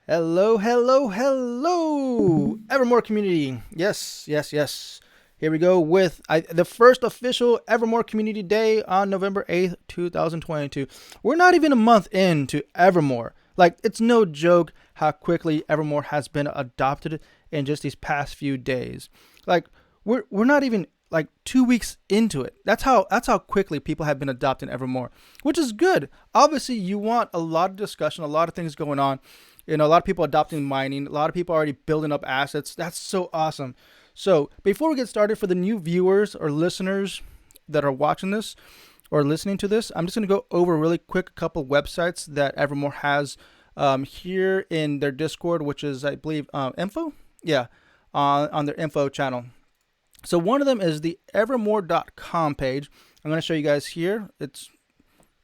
Hello, hello, hello, Evrmore Community. Yes, yes, yes. Here we go with the first official Evrmore Community Day on November 8th, 2022. We're not even a month into Evrmore. Like, it's no joke how quickly Evrmore has been adopted in just these past few days. Like, we're not even like 2 weeks into it. That's how quickly people have been adopting Evermore, which is good. Obviously, you want a lot of discussion, a lot of things going on. A lot of people adopting mining, a lot of people already building up assets. That's so awesome. So before we get started, for the new viewers or listeners that are watching this or listening to this, I'm just going to go over really quick a couple websites that Evermore has here in their Discord, which is, I believe, info. Yeah, on their info channel. So one of them is the Evrmore.com page. I'm going to show you guys here. It's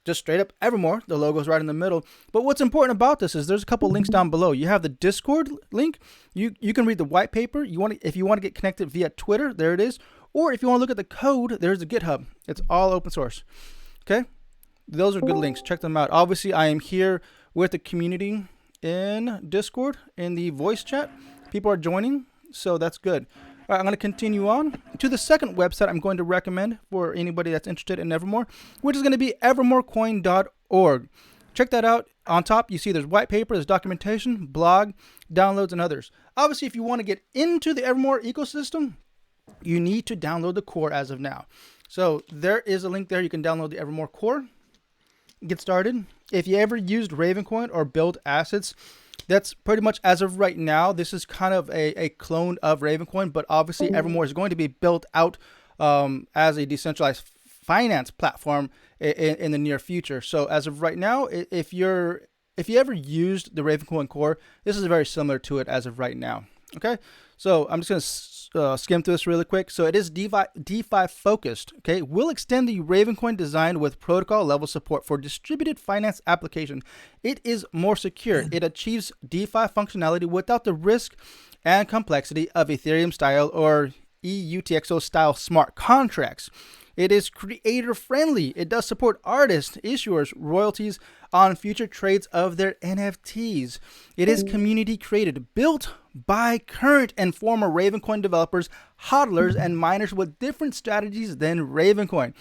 just straight up Evrmore. The logo is right in the middle. But what's important about this is there's a couple links down below. You have the Discord link. You can read the white paper. If you want to get connected via Twitter, there it is. Or if you want to look at the code, there's the GitHub. It's all open source. Okay? Those are good links. Check them out. Obviously, I am here with the community in Discord in the voice chat. People are joining, so that's good. All right, I'm going to continue on to the second website I'm going to recommend for anybody that's interested in Evrmore, which is going to be evrmorecoin.org. Check that out. On top, you see there's white paper, there's documentation, blog, downloads, and others. Obviously, if you want to get into the Evrmore ecosystem, you need to download the core as of now. So there is a link there. You can download the Evrmore core. Get started. If you ever used Ravencoin or built assets, that's pretty much as of right now. This is kind of a clone of Ravencoin, but obviously Evrmore is going to be built out as a decentralized finance platform in the near future. So as of right now, if you ever used the Ravencoin core, this is very similar to it as of right now. Okay, so I'm just going to skim through this really quick. So it is DeFi focused. Okay, we'll extend the Ravencoin design with protocol level support for distributed finance application. It is more secure. It achieves DeFi functionality without the risk and complexity of Ethereum style or EUTXO style smart contracts. It is creator friendly. It does support artists, issuers, royalties on future trades of their NFTs. It is community created, built by current and former Ravencoin developers, hodlers, and miners with different strategies than Ravencoin.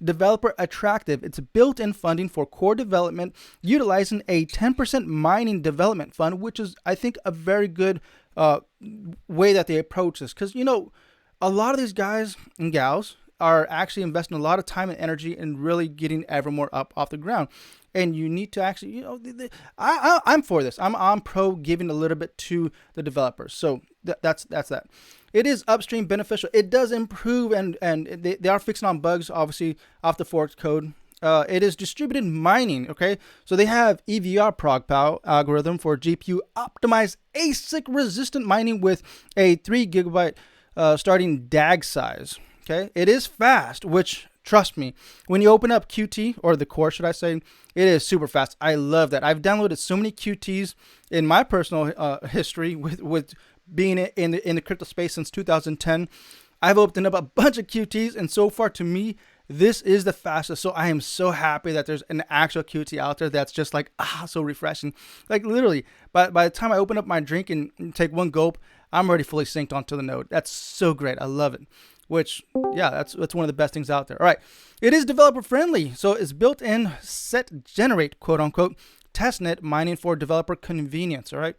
Developer attractive. It's built in funding for core development, utilizing a 10% mining development fund, which is, I think, a very good way that they approach this. Because, a lot of these guys and gals are actually investing a lot of time and energy in really getting Evrmore up off the ground. And you need to actually, I'm for this. I'm pro giving a little bit to the developers. So that's that. It is upstream beneficial. It does improve, and they are fixing on bugs, obviously, off the forked code. It is distributed mining, okay? So they have EVR ProgPow algorithm for GPU optimized ASIC resistant mining with a 3 gigabyte starting DAG size. Okay, it is fast, which, trust me, when you open up QT, or the core, should I say, it is super fast. I love that. I've downloaded so many QTs in my personal history with being in the crypto space since 2010. I've opened up a bunch of QTs, and so far, to me, this is the fastest. So I am so happy that there's an actual QT out there that's just like, so refreshing. Like, literally, by the time I open up my drink and take one gulp, I'm already fully synced onto the node. That's so great. I love it. Which, yeah, that's one of the best things out there. All right. It is developer friendly. So it's built in set generate, quote unquote, testnet mining for developer convenience. All right.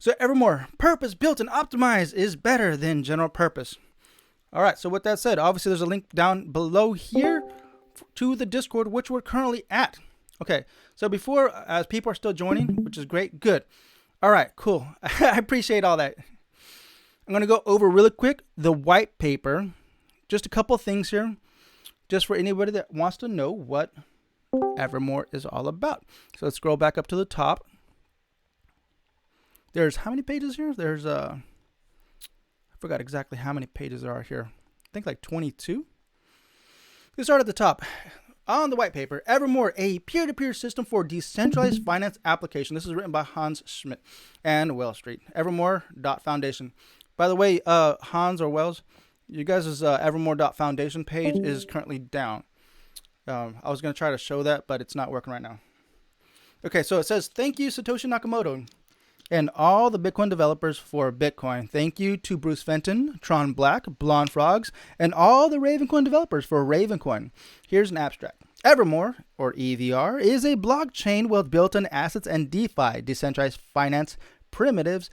So Evrmore, purpose built and optimized, is better than general purpose. All right. So with that said, obviously there's a link down below here to the Discord, which we're currently at. Okay. So before, as people are still joining, which is great. Good. All right. Cool. I appreciate all that. I'm going to go over really quick the white paper. Just a couple things here, just for anybody that wants to know what Evrmore is all about. So let's scroll back up to the top. There's how many pages here? There's, I forgot exactly how many pages there are here. I think like 22. Let's start at the top. On the white paper, Evrmore, a peer-to-peer system for decentralized finance application. This is written by Hans Schmidt and Wells Street. Evrmore.foundation. By the way, Hans or Wells, you guys' Evrmore.foundation page is currently down. I was going to try to show that, but it's not working right now. Okay, so it says, thank you, Satoshi Nakamoto. and all the Bitcoin developers for Bitcoin. Thank you to Bruce Fenton, Tron Black, Blonde Frogs, and all the Ravencoin developers for Ravencoin. Here's an abstract. Evrmore, or EVR, is a blockchain built on assets and DeFi, decentralized finance primitives.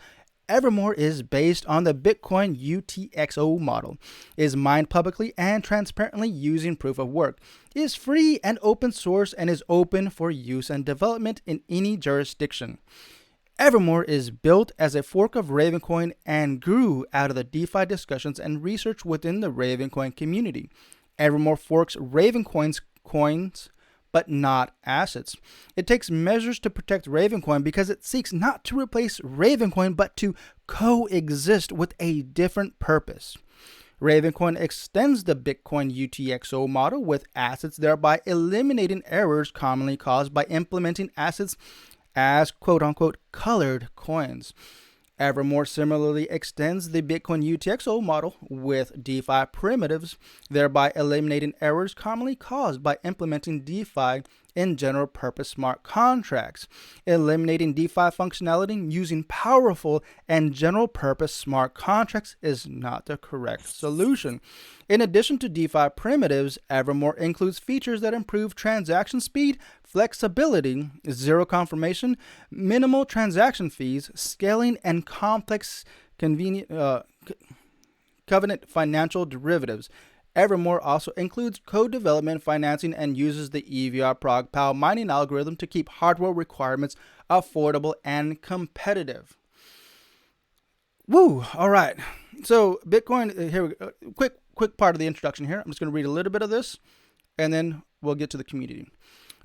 Evrmore is based on the Bitcoin UTXO model, is mined publicly and transparently using proof of work, is free and open source, and is open for use and development in any jurisdiction. Evrmore is built as a fork of Ravencoin and grew out of the DeFi discussions and research within the Ravencoin community. Evrmore forks Ravencoin's coins, but not assets. It takes measures to protect Ravencoin because it seeks not to replace Ravencoin, but to coexist with a different purpose. Ravencoin extends the Bitcoin UTXO model with assets, thereby eliminating errors commonly caused by implementing assets as quote-unquote colored coins. Evrmore similarly extends the Bitcoin UTXO model with DeFi primitives, thereby eliminating errors commonly caused by implementing DeFi in general purpose smart contracts. Eliminating DeFi functionality using powerful and general purpose smart contracts is not the correct solution. In addition to DeFi primitives, Evrmore includes features that improve transaction speed, flexibility, zero confirmation, minimal transaction fees, scaling, and complex covenant financial derivatives. Evrmore also includes co-development financing and uses the EVR ProgPow mining algorithm to keep hardware requirements affordable and competitive. Woo! All right. So Bitcoin. Here we go. Quick part of the introduction here. I'm just going to read a little bit of this, and then we'll get to the community.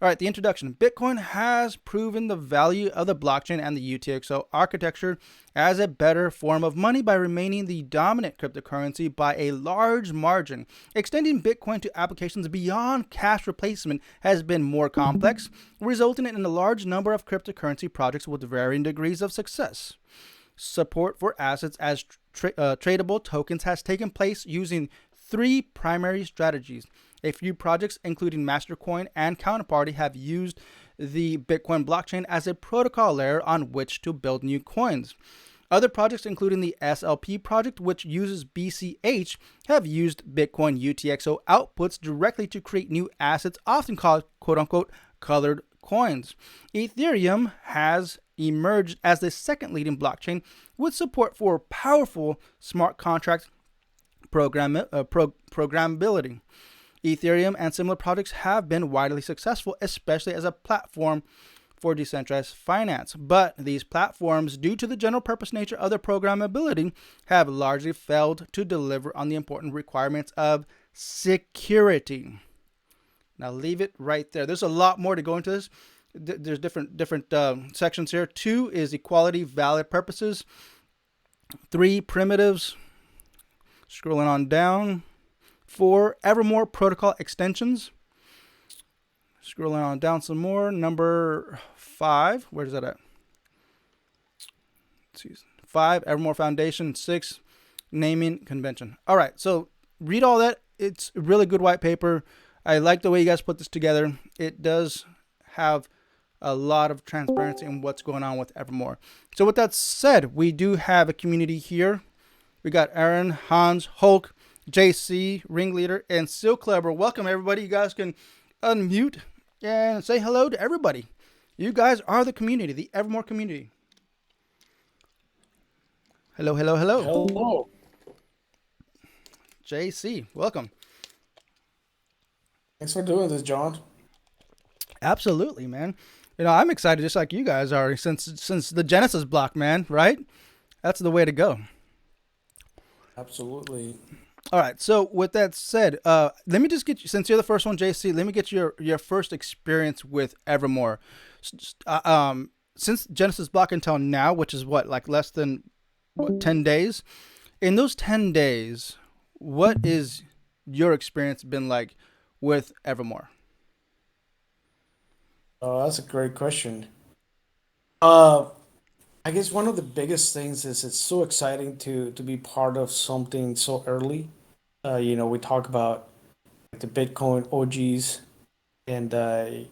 All right, the introduction. Bitcoin has proven the value of the blockchain and the UTXO architecture as a better form of money by remaining the dominant cryptocurrency by a large margin. Extending Bitcoin to applications beyond cash replacement has been more complex, resulting in a large number of cryptocurrency projects with varying degrees of success. Support for assets as tradable tokens has taken place using three primary strategies. A few projects, including Mastercoin and Counterparty, have used the Bitcoin blockchain as a protocol layer on which to build new coins. Other projects, including the SLP project, which uses BCH, have used Bitcoin UTXO outputs directly to create new assets, often called quote-unquote colored coins. Ethereum has emerged as the second leading blockchain with support for powerful smart contract programmability. Ethereum and similar projects have been widely successful, especially as a platform for decentralized finance. But these platforms, due to the general purpose nature of their programmability, have largely failed to deliver on the important requirements of security. Now leave it right there. There's a lot more to go into this. There's different sections here. 2 is equality, valid purposes. 3, primitives. Scrolling on down. 4, Evrmore protocol extensions. Scrolling on down some more. Number 5. Where's that at? Let's see. 5, Evrmore Foundation. 6, naming convention. All right. So read all that. It's a really good white paper. I like the way you guys put this together. It does have a lot of transparency in what's going on with Evrmore. So with that said, we do have a community here. We got Aaron, Hans, Hulk, JC, Ringleader, and Silk Clever. Welcome, everybody. You guys can unmute and say hello to everybody. You guys are the community, the Evrmore community. Hello, hello, hello. Hello. JC, welcome. Thanks for doing this, John. Absolutely, man. You know, I'm excited just like you guys are since the Genesis block, man, right? That's the way to go. Absolutely. All right. So with that said, let me just get you, since you're the first one, JC, let me get your first experience with Evrmore. Since Genesis block until now, which is what, like less than 10 days. In those 10 days, what is your experience been like with Evrmore? Oh, that's a great question. Uh, I guess one of the biggest things is it's so exciting to be part of something so early. We talk about like the Bitcoin OGs, and I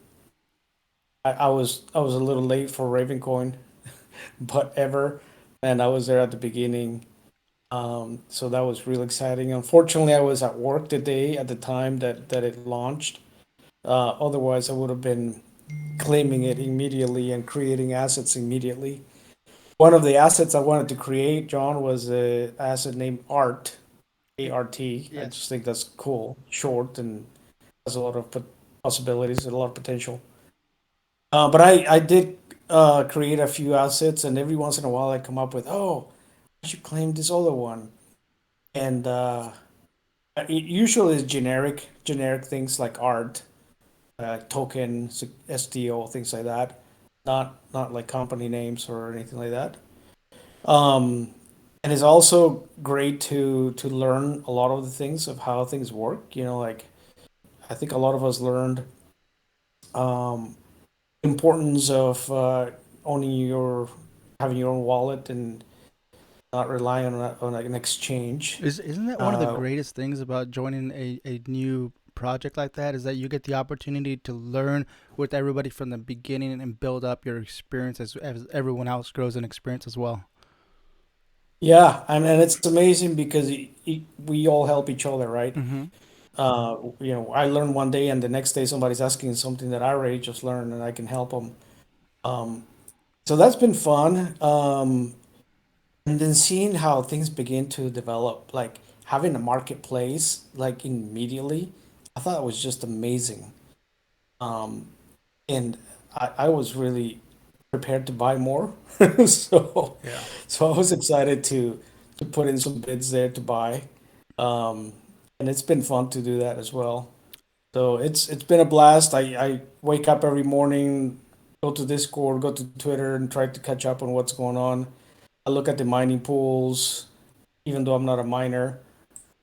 was a little late for Ravencoin, but ever. And I was there at the beginning. So that was real exciting. Unfortunately, I was at work the day at the time that it launched. Otherwise, I would have been claiming it immediately and creating assets immediately. One of the assets I wanted to create, John, was an asset named Art, ART. I Yes. just think that's cool, short, and has a lot of possibilities, a lot of potential. But I did create a few assets, and every once in a while I come up with, oh, I should claim this other one. And it usually is generic things like art, tokens, STO, things like that. Not like company names or anything like that. Um, and it's also great to learn a lot of the things of how things work. Like I think a lot of us learned um, importance of owning your having your own wallet and not relying on an exchange. Isn't that one of the Uh, greatest things about joining a new project like that is that you get the opportunity to learn with everybody from the beginning and build up your experience as everyone else grows in experience as well. yeah, and it's amazing because we all help each other, right? Mm-hmm. I learn one day, and the next day somebody's asking something that I already just learned, and I can help them. Um, so that's been fun. And then seeing how things begin to develop, like having a marketplace, like immediately, I thought it was just amazing. Um, and I was really prepared to buy more. So, Yeah. so I was excited to put in some bids there to buy. Um, and it's been fun to do that as well. So it's been a blast. I wake up every morning, go to Discord, go to Twitter, and try to catch up on what's going on. I look at the mining pools, even though I'm not a miner.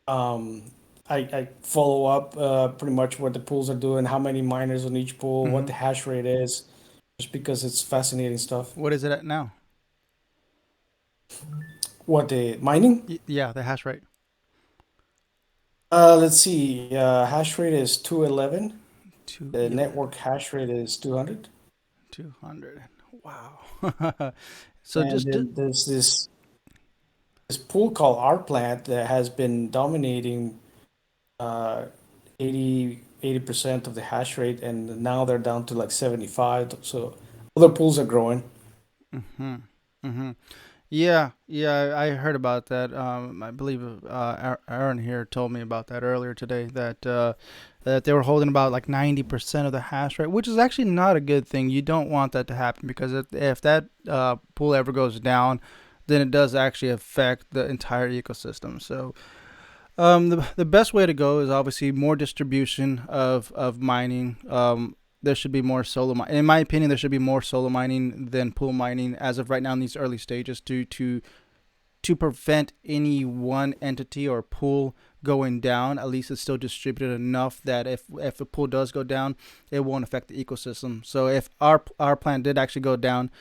Um, I follow up pretty much what the pools are doing, how many miners on each pool, what Mm-hmm. the hash rate is, just because it's fascinating stuff. What is it at now? What the mining? Yeah, the hash rate. Let's see. Hash rate is 211. The 211. network hash rate is 200. 200. Wow. So And just then there's this pool called R Plant that has been dominating uh, 80% of the hash rate, and now they're down to like 75. So other pools are growing. mm-hmm. Mm-hmm. Yeah, yeah, I heard about that. I believe Aaron here told me about that earlier today. That they were holding about like 90% of the hash rate, which is actually not a good thing. You don't want that to happen because if that pool ever goes down, then it does actually affect the entire ecosystem. So the best way to go is obviously more distribution of mining. There should be more solo mining. In my opinion, there should be more solo mining than pool mining as of right now in these early stages to prevent any one entity or pool going down. At least it's still distributed enough that if the pool does go down, it won't affect the ecosystem. So if our plan did actually go down,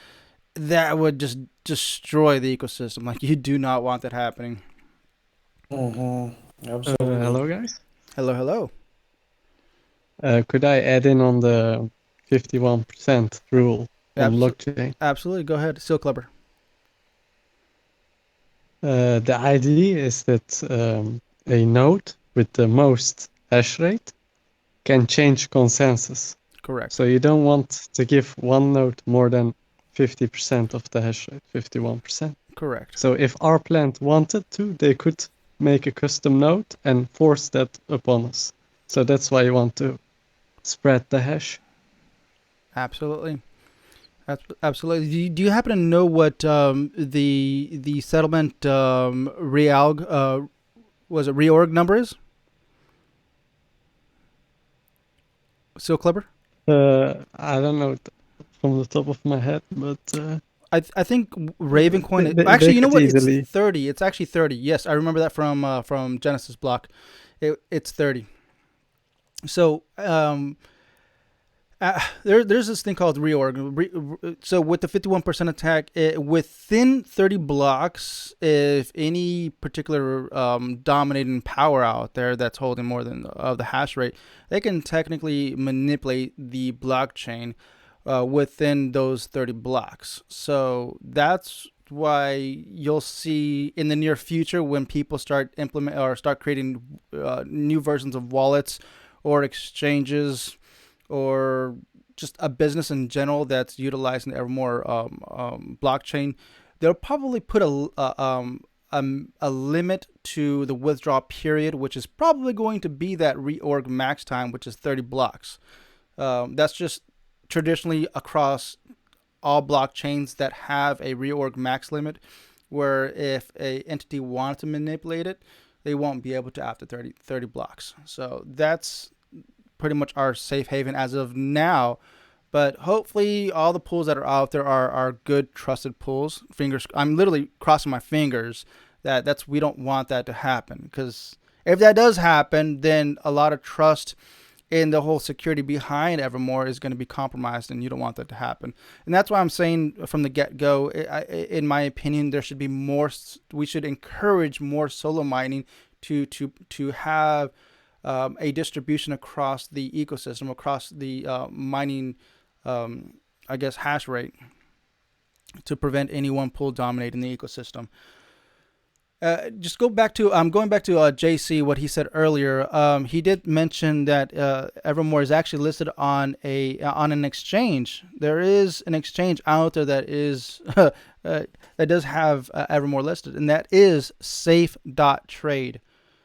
that would just destroy the ecosystem. Like you do not want that happening. Absolutely. Hello, guys. Hello, hello. Could I add in on the 51% rule on Abs- blockchain? Absolutely. Go ahead. Seal Clubber. The idea is that a node with the most hash rate can change consensus. Correct. So you don't want to give one node more than 50% of the hash rate, 51%. Correct. So if our plant wanted to, they could make a custom node and force that upon us. So that's why you want to spread the hash. Absolutely. Absolutely. Do you happen to know what the settlement realg was it reorg number is? Seal Clubber. I don't know from the top of my head, but I think Ravencoin. they Actually, you know could what? It's easily. 30. It's actually 30. Yes, I remember that from Genesis block. It's 30. So there's this thing called reorg. So with the 51% attack, within 30 blocks, if any particular dominating power out there that's holding more than of the hash rate, they can technically manipulate the blockchain. within those 30 blocks. So that's why you'll see in the near future when people start implement or start creating new versions of wallets or exchanges or just a business in general that's utilizing the Evrmore blockchain, they'll probably put a limit to the withdrawal period, which is probably going to be that reorg max time, which is 30 blocks. That's just traditionally across all blockchains that have a reorg max limit, where if a entity wants to manipulate it, they won't be able to after 30 blocks. So that's pretty much our safe haven as of now. But hopefully all the pools that are out there are good, trusted pools. I'm literally crossing my fingers that's we don't want that to happen, because if that does happen, then a lot of trust in the whole security behind Evrmore is going to be compromised, and you don't want that to happen. And that's why I'm saying from the get-go, in my opinion, there should be more. We should encourage more solo mining to have a distribution across the ecosystem, across the mining, I guess, hash rate, to prevent any one pool dominating the ecosystem. Just go back to going back to JC, what he said earlier. He did mention that Evrmore is actually listed on an exchange. There is an exchange out there that is that does have Evrmore listed, and that is safe.trade.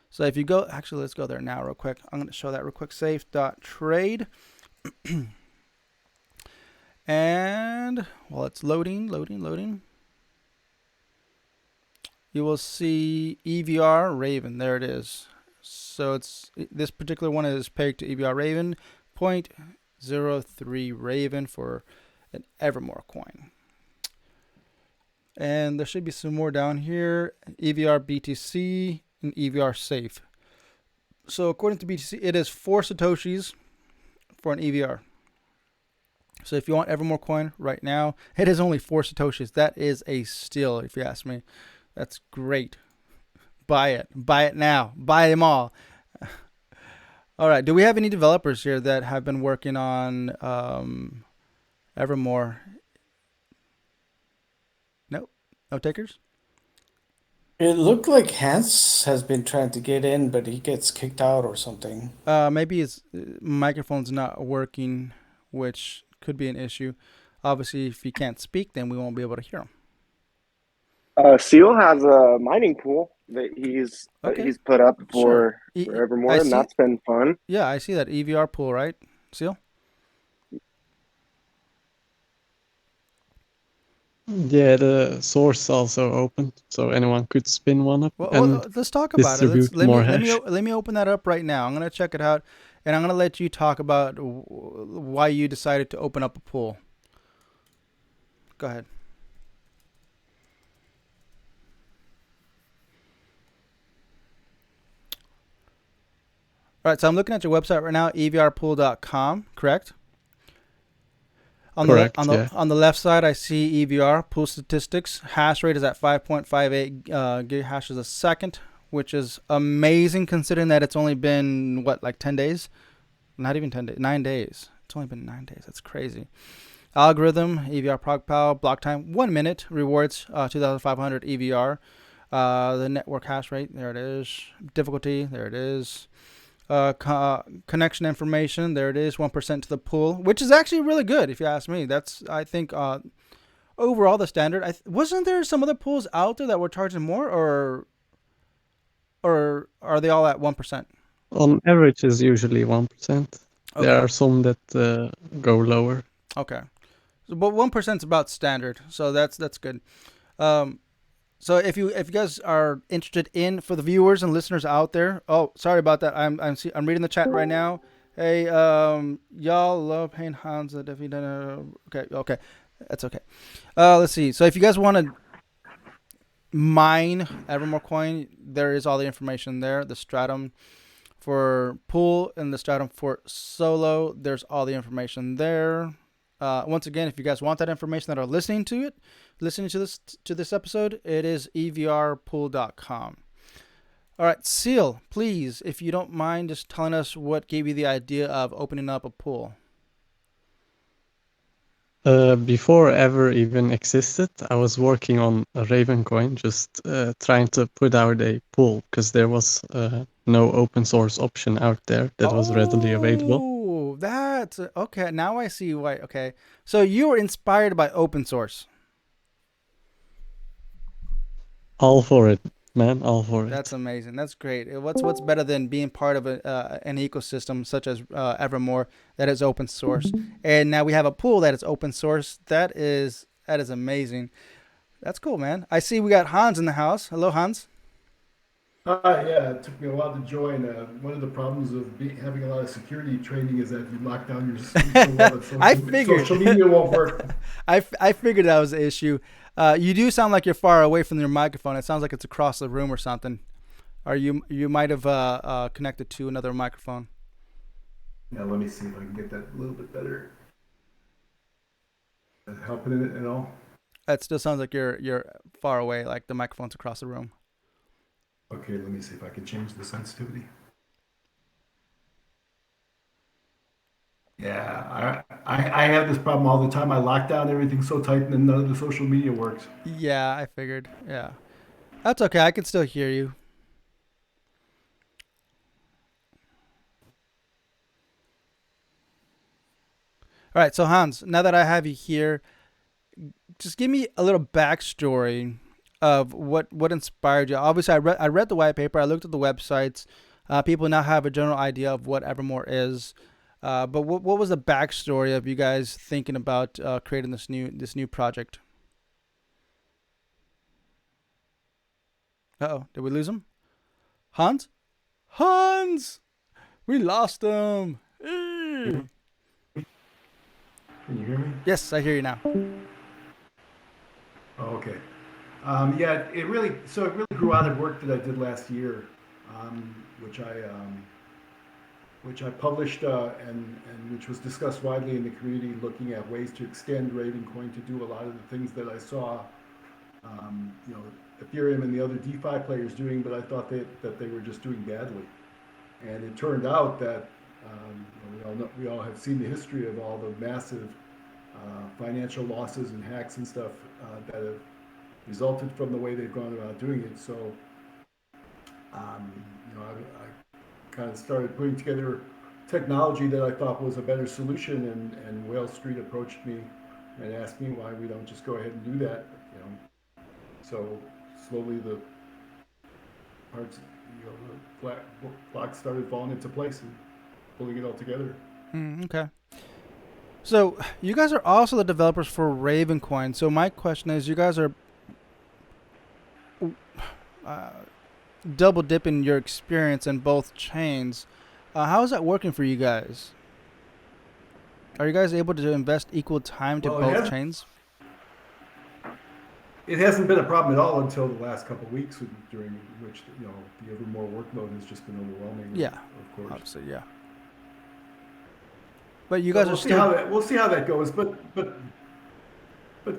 So if you go, actually, let's go there now real quick. I'm going to show that real quick. Safe.trade. And while it's loading, you will see EVR Raven. There it is. So this particular one is pegged to EVR Raven, 0.03 Raven for an Evrmore coin. And there should be some more down here. EVR BTC and EVR Safe. So according to BTC, it is 4 Satoshis for an EVR. So if you want Evrmore coin right now, it is only 4 Satoshis. That is a steal, if you ask me. That's great. Buy it. Buy it now. Buy them all. All right. Do we have any developers here that have been working on Evrmore? Nope. No takers? It looked like Hans has been trying to get in, but he gets kicked out or something. Maybe his microphone's not working, which could be an issue. Obviously, if he can't speak, then we won't be able to hear him. Seal has a mining pool that he's put up for Evrmore, and that's been fun. Yeah, I see that EVR pool, right, Seal? Yeah, the source also open, so anyone could spin one up and let's talk about it. Let me open that up right now. I'm gonna check it out, and I'm gonna let you talk about why you decided to open up a pool. Go ahead. All right, so I'm looking at your website right now, evrpool.com, correct? Correct, on the left side, I see EVR pool statistics. Hash rate is at 5.58 gig hashes a second, which is amazing considering that it's only been, like 10 days? Not even 10 days, 9 days. It's only been 9 days. That's crazy. Algorithm, EVR ProgPal, block time, 1 minute. Rewards, 2,500 EVR. The network hash rate, there it is. Difficulty, there it is. Connection information, there it is, 1% to the pool, which is actually really good if you ask me. That's, I think, overall the standard. Wasn't there some other pools out there that were charging more, or are they all at 1%? On average is usually 1%. Okay. There are some that go lower. Okay, but 1% is about standard, so that's good. So if you guys are interested in, for the viewers and listeners out there, oh, sorry about that. I'm reading the chat right now. Hey, y'all love paying Hans. Okay, that's okay. Let's see. So if you guys want to mine Evrmore coin, there is all the information there. The stratum for pool and the stratum for solo. There's all the information there. Once again, if you guys want that information that are listening to this episode, it is evrpool.com. All right, Seal, please, if you don't mind, just telling us what gave you the idea of opening up a pool. Before ever even existed, I was working on a Ravencoin, just trying to put out a pool because there was no open source option out there that was readily available. Oh, that's okay. Now I see why. Okay, so you were inspired by open source. All for it, man, all for That's it. amazing. That's great. What's better than being part of an ecosystem such as Evermore that is open source, and now we have a pool that is open source. That is amazing. That's cool, man. I see we got Hans in the house. Hello, Hans. Yeah, it took me a while to join. One of the problems of having a lot of security training is that you lock down your system so well that I social figured. media won't work. I figured that was the issue. You do sound like you're far away from your microphone. It sounds like it's across the room or something. Or you might have connected to another microphone. Now let me see if I can get that a little bit better. Is that helping it at all? It still sounds like you're far away, like the microphone's across the room. Okay, let me see if I can change the sensitivity. Yeah, I have this problem all the time. I lock down everything so tight and then none of the social media works. Yeah, I figured. Yeah, that's okay. I can still hear you. All right, so Hans, now that I have you here, just give me a little backstory of what inspired you. Obviously, I read the white paper. I looked at the websites. People now have a general idea of what Evermore is. But what was the backstory of you guys thinking about creating this new project? Uh oh, did we lose him? Hans? Hans! We lost him. Can you hear me? Yes, I hear you now. Oh, okay. Yeah, it really grew out of work that I did last year, um, which I published and which was discussed widely in the community, looking at ways to extend Ravencoin to do a lot of the things that I saw, you know, Ethereum and the other DeFi players doing, but I thought that they were just doing badly. And it turned out that we all have seen the history of all the massive financial losses and hacks and stuff that have resulted from the way they've gone about doing it. So, um, I kind of started putting together technology that I thought was a better solution, and Whale Street approached me and asked me why we don't just go ahead and do that. You know, so slowly the parts, the blocks started falling into place and pulling it all together. Okay. So you guys are also the developers for Ravencoin. So my question is, you guys are uh, double dipping your experience in both chains. How is that working for you guys? Are you guys able to invest equal time to Well, both chains? it hasn't been a problem at all until the last couple of weeks, during which the Evrmore workload has just been overwhelming. Yeah, of course. obviously, yeah. But you guys are still. We'll see how that goes. But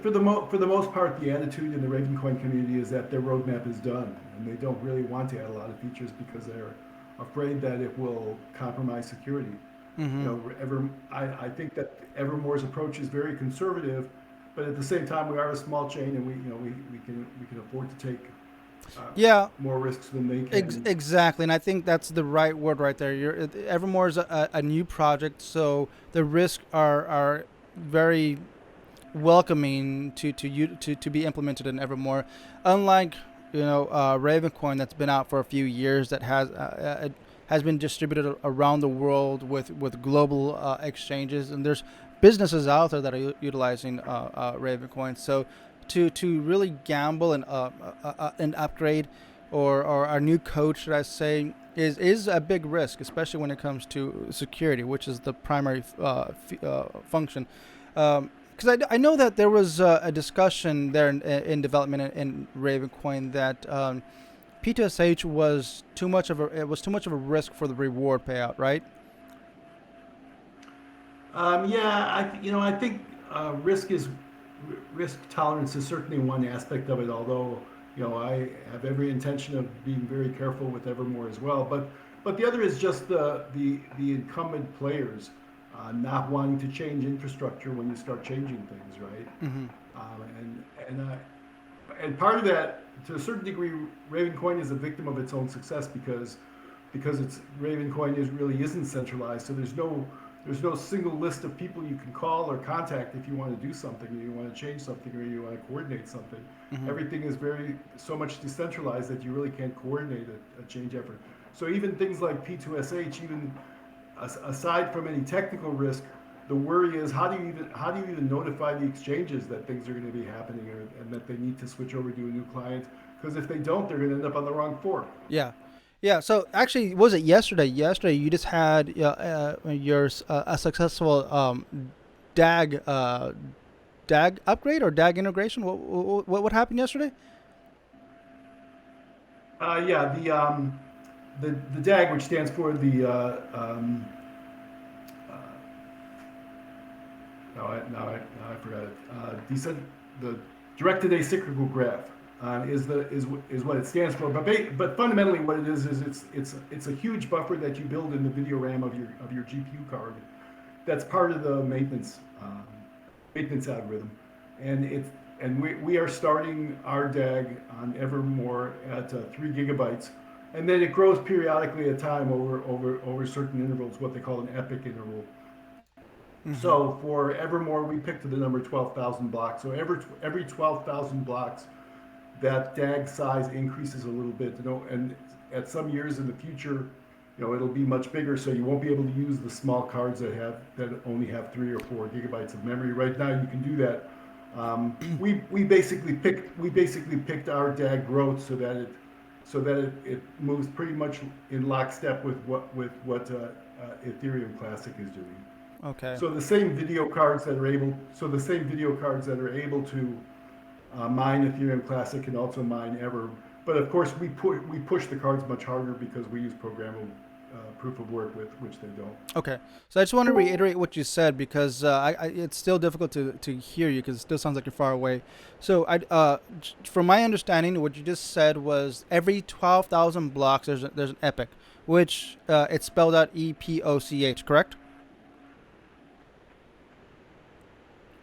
for the most part, the attitude in the Ravencoin community is that their roadmap is done, and they don't really want to add a lot of features because they're afraid that it will compromise security. I think that Evermore's approach is very conservative, but at the same time, we are a small chain, and we can afford to take more risks than they can. Exactly, and I think that's the right word right there. Evermore is a new project, so the risks are very welcoming to be implemented in Evermore. Unlike Ravencoin that's been out for a few years, that has been distributed around the world with global exchanges, and there's businesses out there that are utilizing Ravencoin. So to really gamble and an upgrade or our new code, should I say, is a big risk, especially when it comes to security, which is the primary function. Because I know that there was a discussion there in development in Ravencoin that P2SH was too much of a risk for the reward payout, right? I think risk tolerance is certainly one aspect of it. Although I have every intention of being very careful with Evermore as well. But the other is just the incumbent players. not wanting to change infrastructure when you start changing things, right? Mm-hmm. And part of that, to a certain degree, Ravencoin is a victim of its own success because it's Ravencoin really isn't centralized. So there's no single list of people you can call or contact if you want to do something, or you want to change something, or you want to coordinate something. Mm-hmm. Everything is so much decentralized that you really can't coordinate a change effort. So even things like P2SH, even aside from any technical risk, the worry is how do you even notify the exchanges that things are going to be happening and that they need to switch over to a new client? Because if they don't, they're going to end up on the wrong fork. Yeah. Yeah, so actually, was it yesterday? Yesterday, you just had a successful DAG upgrade or DAG integration. What happened yesterday? Yeah, the DAG, which stands for the now I forgot it. The directed acyclical graph is what it stands for. But fundamentally, what it is it's a huge buffer that you build in the video RAM of your GPU card. That's part of the maintenance algorithm, and we are starting our DAG on Evrmore at 3 gigabytes, and then it grows periodically at time over certain intervals, what they call an epic interval. Mm-hmm. So for Evrmore, we picked the number 12,000 blocks. So every 12,000 blocks, that DAG size increases a little bit. And at some years in the future, it'll be much bigger. So you won't be able to use the small cards that only have 3 or 4 gigabytes of memory. Right now, you can do that. We basically picked our DAG growth so that it moves pretty much in lockstep with what Ethereum Classic is doing. Okay. So the same video cards that are able to mine Ethereum Classic can also mine Ever. But of course, we push the cards much harder because we use programmable proof of work with which they don't. Okay. So I just want to reiterate what you said because it's still difficult to hear you because it still sounds like you're far away. So from my understanding, what you just said was every 12,000 blocks there's an epoch, which it's spelled out EPOCH, correct?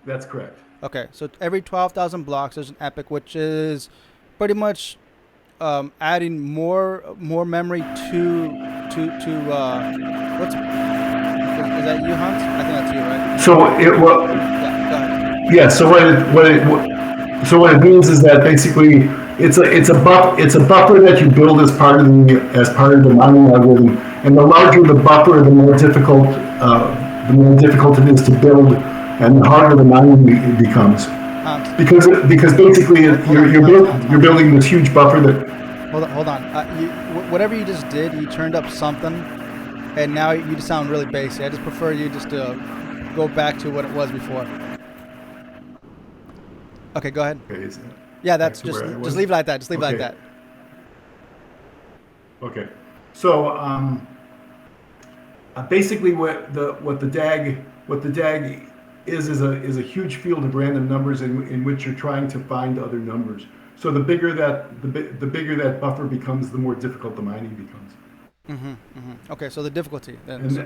That's correct. Okay, so every 12,000 blocks, there's an epoch, which is pretty much adding more memory to what's is that you, Hans? I think that's you, right? So it well. Yeah, go ahead. Yeah. So what it means is that basically it's a buffer that you build as part of the mining algorithm, and the larger the buffer, the more difficult it is to build. And the harder the mining becomes, because basically you're building this huge buffer that. Hold on. Whatever you just did, you turned up something, and now you just sound really bassy. I just prefer you just to go back to what it was before. Okay, go ahead. Okay, yeah, that's just leave it like that. Just leave it like that. Okay, so basically what the DAG is a huge field of random numbers in which you're trying to find other numbers. So the bigger that buffer becomes, the more difficult the mining becomes. Mm-hmm, mm-hmm. Okay, so the difficulty then. So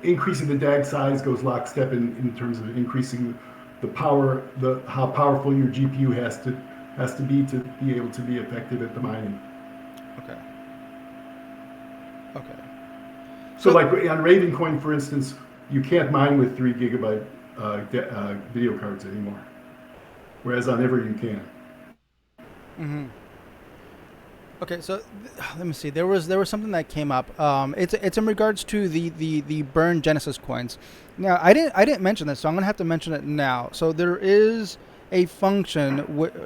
increasing the DAG size goes lockstep in terms of increasing the power, how powerful your GPU has to be able to be effective at the mining. Okay. So like on Ravencoin, for instance, you can't mine with 3 gigabyte video cards anymore, whereas on Ever you can. Mm-hmm. Okay, so let me see. There was something that came up. It's in regards to the burn Genesis coins. Now I didn't mention this, so I'm gonna have to mention it now. So there is a function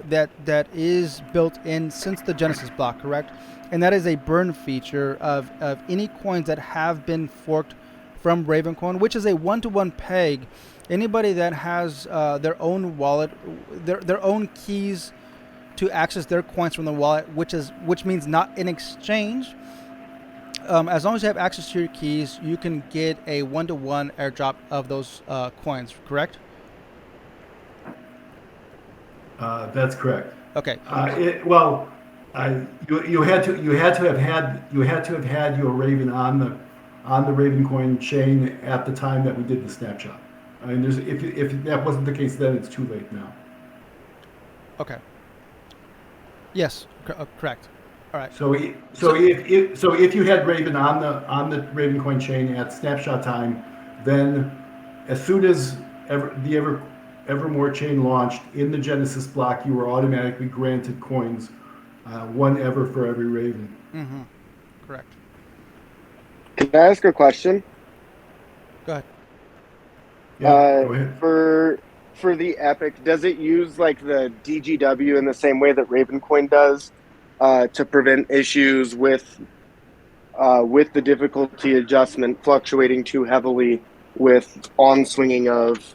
that is built in since the Genesis block, correct? And that is a burn feature of any coins that have been forked from Ravencoin, which is a one-to-one peg. Anybody that has their own wallet, their own keys to access their coins from the wallet, which means not in exchange. As long as you have access to your keys, you can get a one-to-one airdrop of those coins, correct? That's correct. Okay. You had to have had your Raven on on the Ravencoin chain at the time that we did the snapshot. I mean, if that wasn't the case then, it's too late now. Okay. Yes, correct. All right. So if you had Raven on the Ravencoin chain at snapshot time, then as soon as Evrmore chain launched in the Genesis block, you were automatically granted coins, one Ever for every Raven. Mm-hmm. Correct. Can I ask a question? Go ahead. Yeah, go ahead. For the Epic, does it use like the DGW in the same way that Ravencoin does to prevent issues with the difficulty adjustment fluctuating too heavily with on swinging of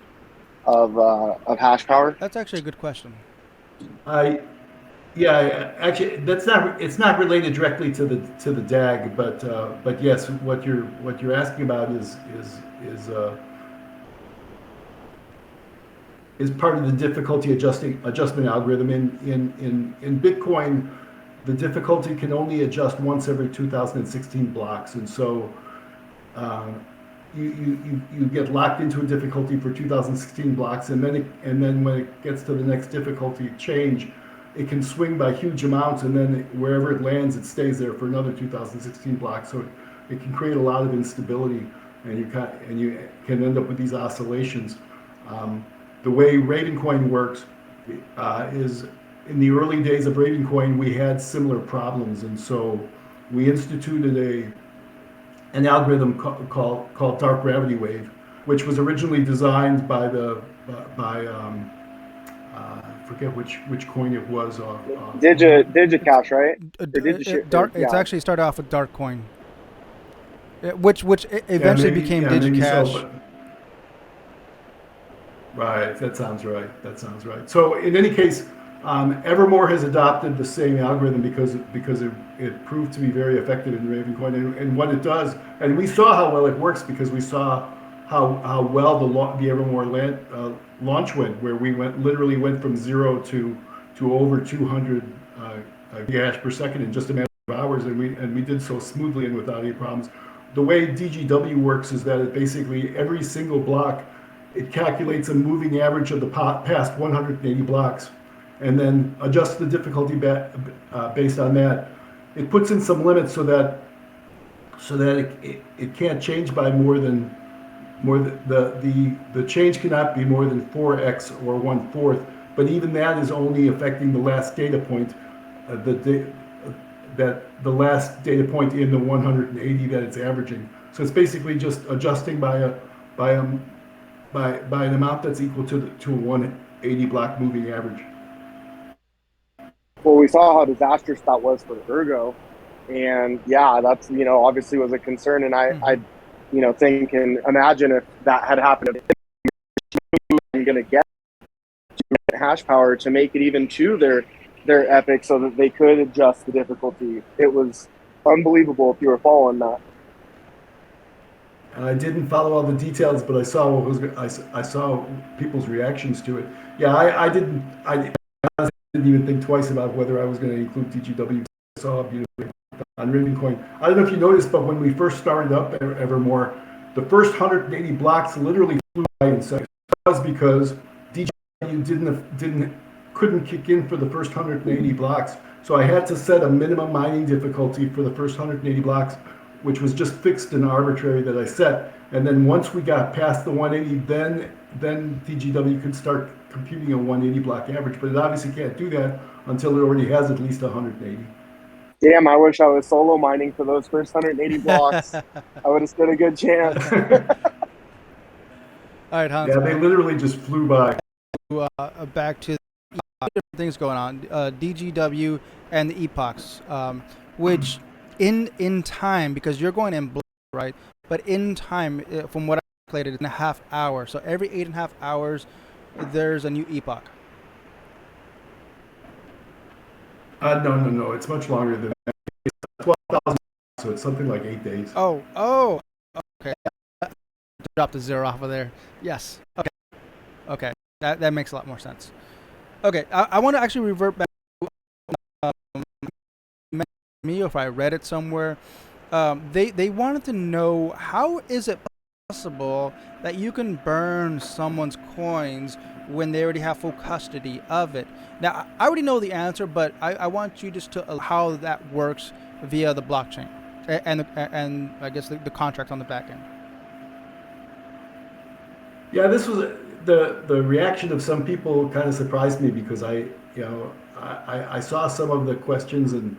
hash power? That's actually a good question. Yeah, actually, it's not related directly to the DAG, but yes, what you're asking about is part of the difficulty adjustment algorithm. In Bitcoin, the difficulty can only adjust once every 2016 blocks, and so you get locked into a difficulty for 2016 blocks, and then when it gets to the next difficulty change, it can swing by huge amounts, and then wherever it lands, it stays there for another 2016 blocks. So it can create a lot of instability, and you can end up with these oscillations. The way Ravencoin works is in the early days of Ravencoin, we had similar problems, and so we instituted an algorithm called dark gravity wave, which was originally designed by I forget which coin it was. Digicash, right? It's actually started off with Darkcoin, which eventually became Digicash. Right, that sounds right. So in any case, Evrmore has adopted the same algorithm because it proved to be very effective in Ravencoin, and what it does, and we saw how well it works because we saw how well the Evrmore launch went, where we literally went from 0 to over 200 gigahash per second in just a matter of hours, and we did so smoothly and without any problems. The way DGW works is that it basically every single block, it calculates a moving average of the past 180 blocks, and then adjusts the difficulty based on that. It puts in some limits so that it can't change by the change cannot be more than 4x or 1/4, but even that is only affecting the last data point, the last data point in the 180 that it's averaging. So it's basically just adjusting by an amount that's equal to a 180 block moving average. Well, we saw how disastrous that was for Ergo, and yeah, that's obviously was a concern, and I think and imagine if that had happened, I'm going to get hash power to make it even to their Epic so that they could adjust the difficulty. It was unbelievable if you were following that. I didn't follow all the details, but I saw people's reactions to it. Yeah, I didn't even think twice about whether I was going to include DGW. I saw on Ravencoin. I don't know if you noticed, but when we first started up Evrmore, the first 180 blocks literally flew by in seconds. That was because DGW couldn't kick in for the first 180 blocks. So I had to set a minimum mining difficulty for the first 180 blocks, which was just fixed and arbitrary that I set. And then once we got past the 180, then DGW could start computing a 180 block average. But it obviously can't do that until it already has at least 180. Damn, I wish I was solo mining for those first 180 blocks. I would have stood a good chance. All right, Hans. Yeah, they literally just flew by. Back to different things going on. DGW and the epochs, which in time, because you're going in blue, right? But in time, from what I calculated, in a half hour. So every 8.5 hours, there's a new epoch. No. It's much longer than that. It's 12,000, so it's something like 8 days. Oh, okay. Drop the 0 off of there. Yes. Okay. That makes a lot more sense. Okay, I want to actually revert back to me, if I read it somewhere, they wanted to know, how is it possible that you can burn someone's coins when they already have full custody of it? Now, I already know the answer, but I want you just to how that works via the blockchain and I guess the contract on the back end. Yeah, this was the reaction of some people kind of surprised me because I saw some of the questions and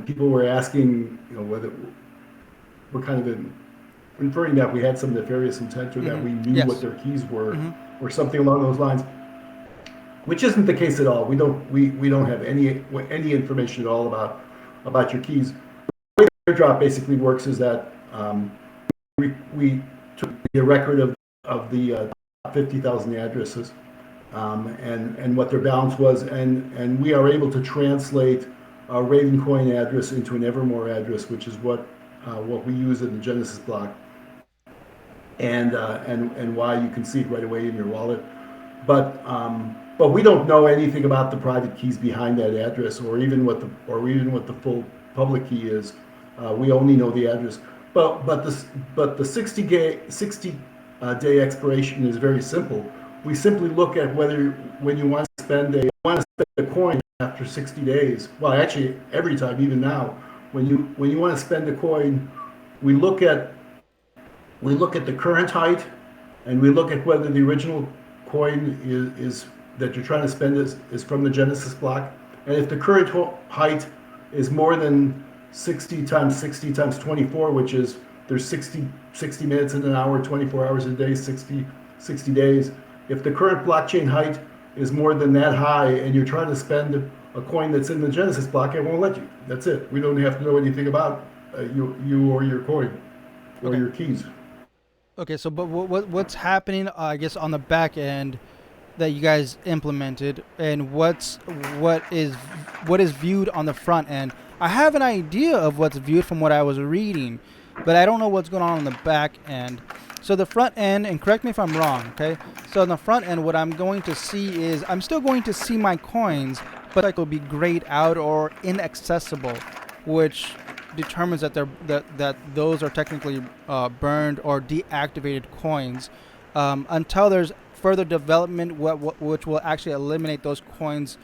people were asking, whether we're kind of inferring that we had some nefarious intent or that we knew what Yes. their keys were or something along those lines, which isn't the case at all. We don't have any information at all about your keys. The way airdrop basically works is that we took a record of the 50,000 addresses and what their balance was, and we are able to translate a Ravencoin address into an Evrmore address, which is what we use in the Genesis block, and why you can see it right away in your wallet. But we don't know anything about the private keys behind that address, or even what the full public key is. We only know the address. But the 60 day expiration is very simple. We simply look at whether when you want to spend a coin after 60 days. Well, actually, every time, even now, when you want to spend a coin, we look at the current height, and we look at whether the original coin is that you're trying to spend is from the Genesis block. And if the current height is more than 60 times 60 times 24, which is there's 60 minutes in an hour, 24 hours a day, 60 days. If the current blockchain height is more than that high and you're trying to spend a coin that's in the Genesis block, it won't let you. That's it. We don't have to know anything about you or your coin or your keys. Okay, so but what's happening? I guess on the back end that you guys implemented, and what is viewed on the front end. I have an idea of what's viewed from what I was reading, but I don't know what's going on the back end. So the front end, and correct me if I'm wrong, okay? So on the front end, what I'm going to see is I'm still going to see my coins, but it will be grayed out or inaccessible, which determines that that those are technically burned or deactivated coins until there's further development, which will actually eliminate those coins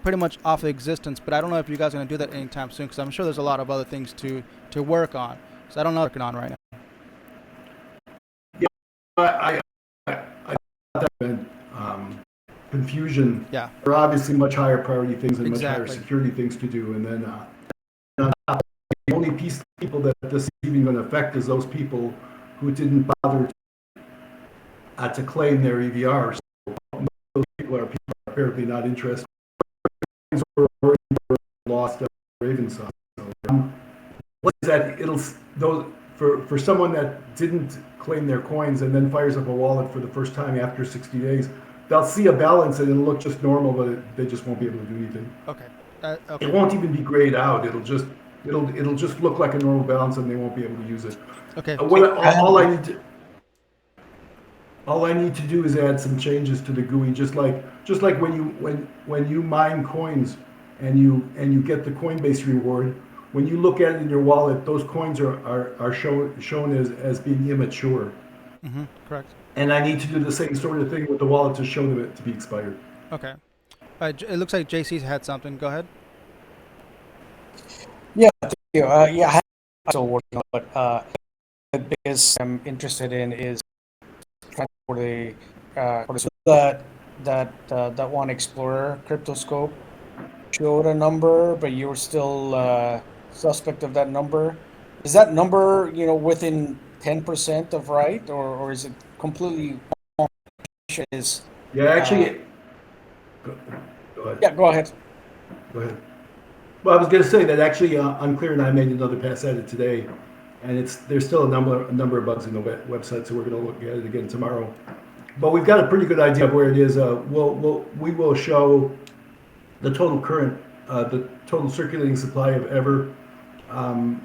pretty much off of existence. But I don't know if you guys are going to do that anytime soon, because I'm sure there's a lot of other things to work on. So I don't know what you're working on right now. I that meant confusion. Yeah. There are obviously much higher priority things and Exactly. much higher security things to do, and then on top, the only piece of people that this is even going to affect is those people who didn't bother to claim their EVR. So those people are apparently not interested. Or lost at Ravenside. So, what is that? It'll those for someone that didn't claim their coins and then fires up a wallet for the first time after 60 days, they'll see a balance and it'll look just normal, but they just won't be able to do anything. Okay. Okay. It won't even be grayed out. It'll just look like a normal balance, and they won't be able to use it. Okay. All I need to do is add some changes to the GUI, just like when you mine coins and you get the Coinbase reward. When you look at it in your wallet, those coins are shown as being immature. Mm-hmm. Correct. And I need to do the same sort of thing with the wallet to show them it to be expired. Okay. It looks like JC's had something. Go ahead. Yeah, thank you. Yeah, I have still working on it. The biggest I'm interested in is for the that one Explorer Cryptoscope showed a number, but you're still suspect of that number. Is that number within 10% of right, or is it completely wrong? Yeah, actually. Go ahead. Yeah, go ahead. Go ahead. Well, I was going to say that actually, Unclear and I made another pass at it today, and there's still a number of bugs in the website, so we're going to look at it again tomorrow. But we've got a pretty good idea of where it is. We will show the total current, the total circulating supply of Ever, and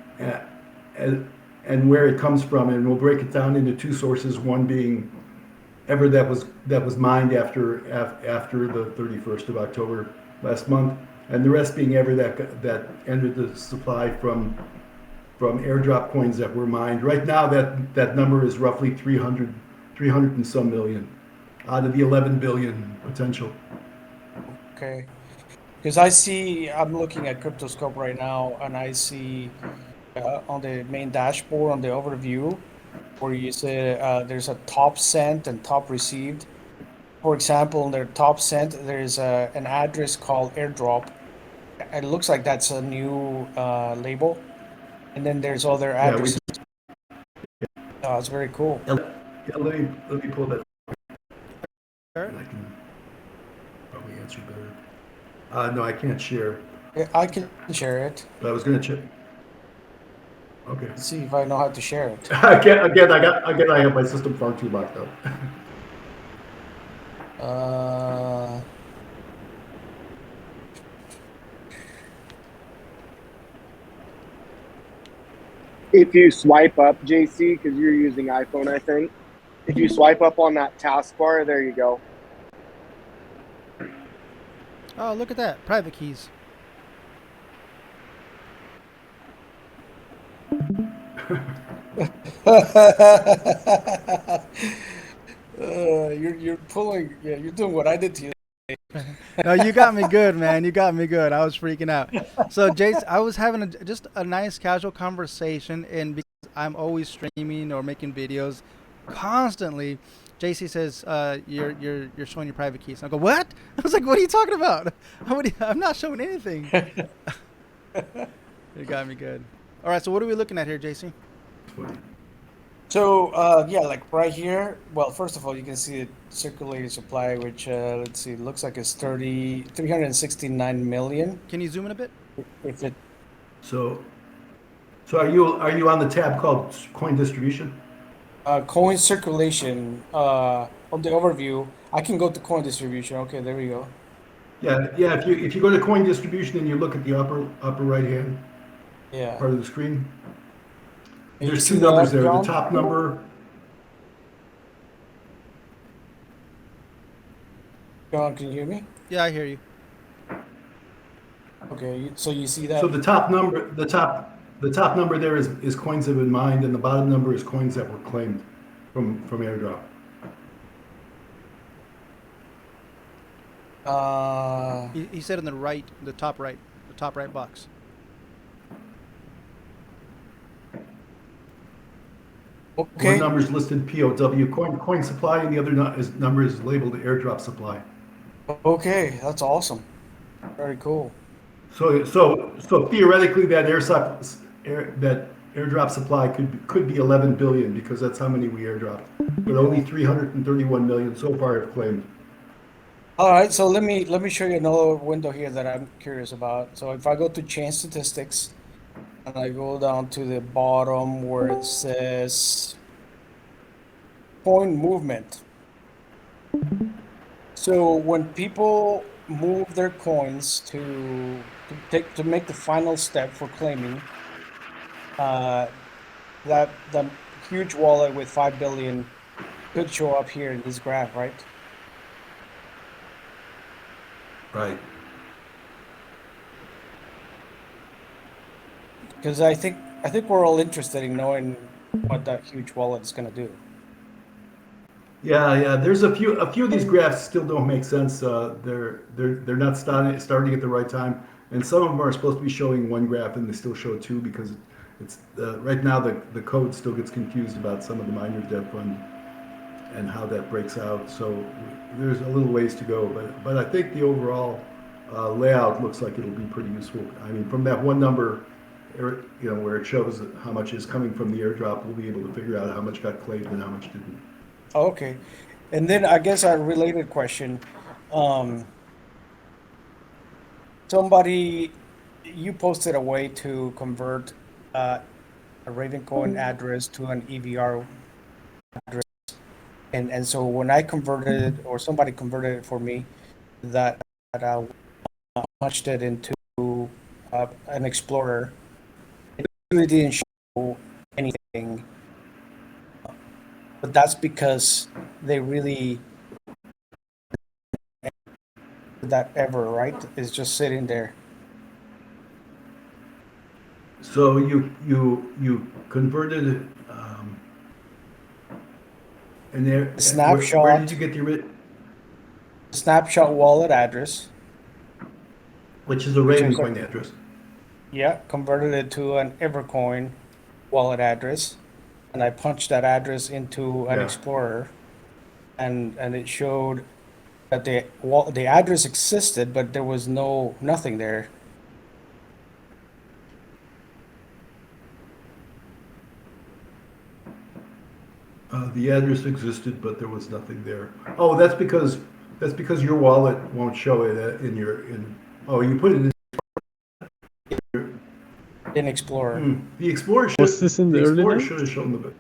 where it comes from, and we'll break it down into two sources. One being Ever that was mined after the 31st of October last month, and the rest being Ever that entered the supply from from airdrop coins that were mined. Right now, that number is roughly 300 and some million out of the 11 billion potential. Okay. Because I'm looking at Cryptoscope right now, and I see on the main dashboard on the overview where you say there's a top sent and top received. For example, in their top sent, there's an address called airdrop. It looks like that's a new label. And then there's other Yeah, we addresses. Oh, it's very cool. yeah, let me pull that. Sure. And I can probably answer better. No, I can't share. Yeah, I can share it. But I was going to check. Okay. Let's see if I know how to share it. I have my system far too locked up. If you swipe up, JC, because you're using iPhone, I think. If you swipe up on that taskbar, there you go. Oh, look at that. Private keys. You're pulling, yeah, you're doing what I did to you. No, you got me good, man. You got me good. I was freaking out. So, Jace, I was having just a nice casual conversation, and because I'm always streaming or making videos constantly, JC says, "You're showing your private keys." I go, "What?" I was like, "What are you talking about? I'm not showing anything." You got me good. All right. So, what are we looking at here, JC? So, yeah, like right here, well, first of all, you can see the circulating supply, which, let's see, looks like it's 369 million. Can you zoom in a bit? If it, So are you on the tab called coin distribution? coin circulation, on the overview, I can go to coin distribution. Okay, there we go. Yeah, yeah. If you go to coin distribution and you look at the upper right hand Yeah. part of the screen, And you there's see two numbers that, there. The John? top number. John, can you hear me? Yeah, I hear you. Okay, so you see So that? the top number there is coins that have been mined, and the bottom number is coins that were claimed from airdrop. He said on the right, the top right box. One Okay. number is listed POW coin supply, and the other number is labeled airdrop supply. Okay, that's awesome. Very cool. So theoretically, that that airdrop supply could be 11 billion because that's how many we airdropped, but only 331 million so far have claimed. All right, so let me show you another window here that I'm curious about. So if I go to change statistics and I go down to the bottom where it says coin movement. So when people move their coins to make the final step for claiming, that the huge wallet with 5 billion could show up here in this graph, right? Right. Because I think we're all interested in knowing what that huge wallet is going to do. Yeah. There's a few of these graphs still don't make sense. They're not starting at the right time, and some of them are supposed to be showing one graph and they still show two because it's right now the code still gets confused about some of the miners dev fund and how that breaks out. So there's a little ways to go, but I think the overall layout looks like it'll be pretty useful. I mean, from that one number, where it shows how much is coming from the airdrop, we'll be able to figure out how much got claimed and how much didn't. Okay. And then I guess a related question. You posted a way to convert a Ravencoin address to an EVR address. And so when I converted it or somebody converted it for me, that punched it into an Explorer, it really didn't show anything. But that's because they really that ever, right? It's just sitting there. So you converted and there where Snapshot, did you get the snapshot wallet address, which is a which is Ravencoin address? yeah, converted it to an Evercoin wallet address, and I punched that address into an Yeah. Explorer, and it showed that the address existed, but there was nothing there. The address existed, but there was nothing there. Oh, that's because your wallet won't show it in your in. Oh, you put it in. In Explorer. The Explorer should. Was this in the early days? Should have shown the.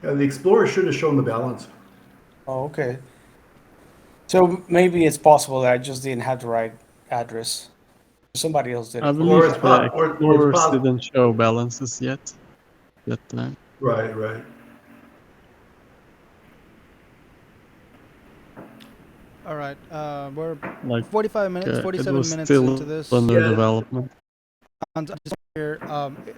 Yeah, the Explorer should have shown the balance. Oh, okay. So maybe it's possible that I just didn't have the right address. Somebody else did I it for me. believe it's the or it's Explorers possible. didn't show balances yet that time. Right. All right. We're Like 45 minutes, it 47 was minutes still into this. under Yeah. development. And just here,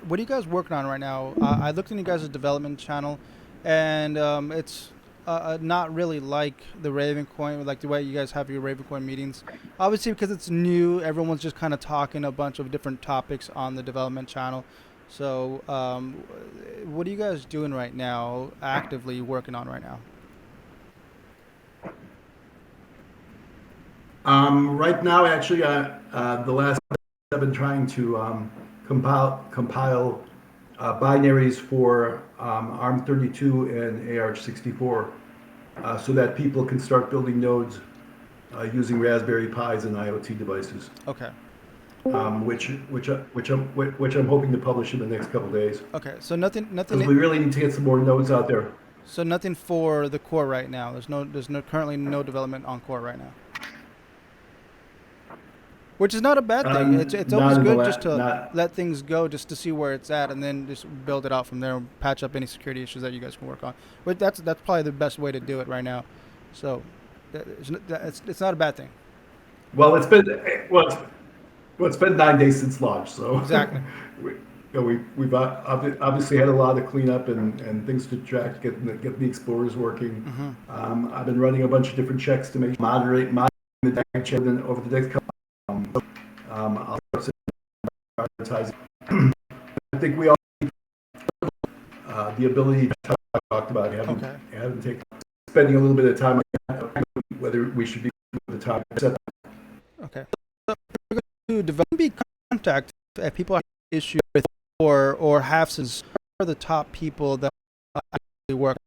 what are you guys working on right now? I looked in you guys' development channel, and it's not really like the Ravencoin, like the way you guys have your Ravencoin meetings. Obviously, because it's new, everyone's just kind of talking a bunch of different topics on the development channel. So, what are you guys doing right now, actively working on right now? Right now, actually, the last I've been trying to compile binaries for ARM32 and AR64, so that people can start building nodes using Raspberry Pis and IoT devices. Okay. Which I'm hoping to publish in the next couple days. Okay. So nothing. Because we really need to get some more nodes out there. So nothing for the core right now. There's currently no development on core right now. Which is not a bad thing. It's always good just to let things go, just to see where it's at, and then just build it out from there and patch up any security issues that you guys can work on. But that's probably the best way to do it right now. So it's not a bad thing. Well, it's been 9 days since launch, so Exactly. we've obviously had a lot of cleanup and things to track, get the Explorers working. Mm-hmm. I've been running a bunch of different checks to make moderate the tag check over the next couple. I'll start advertising. I think we all need the ability to talk about spending a little bit of time on whether we should be with the time. Okay. So to develop contact if people have issues with or have since are the top people that actually work.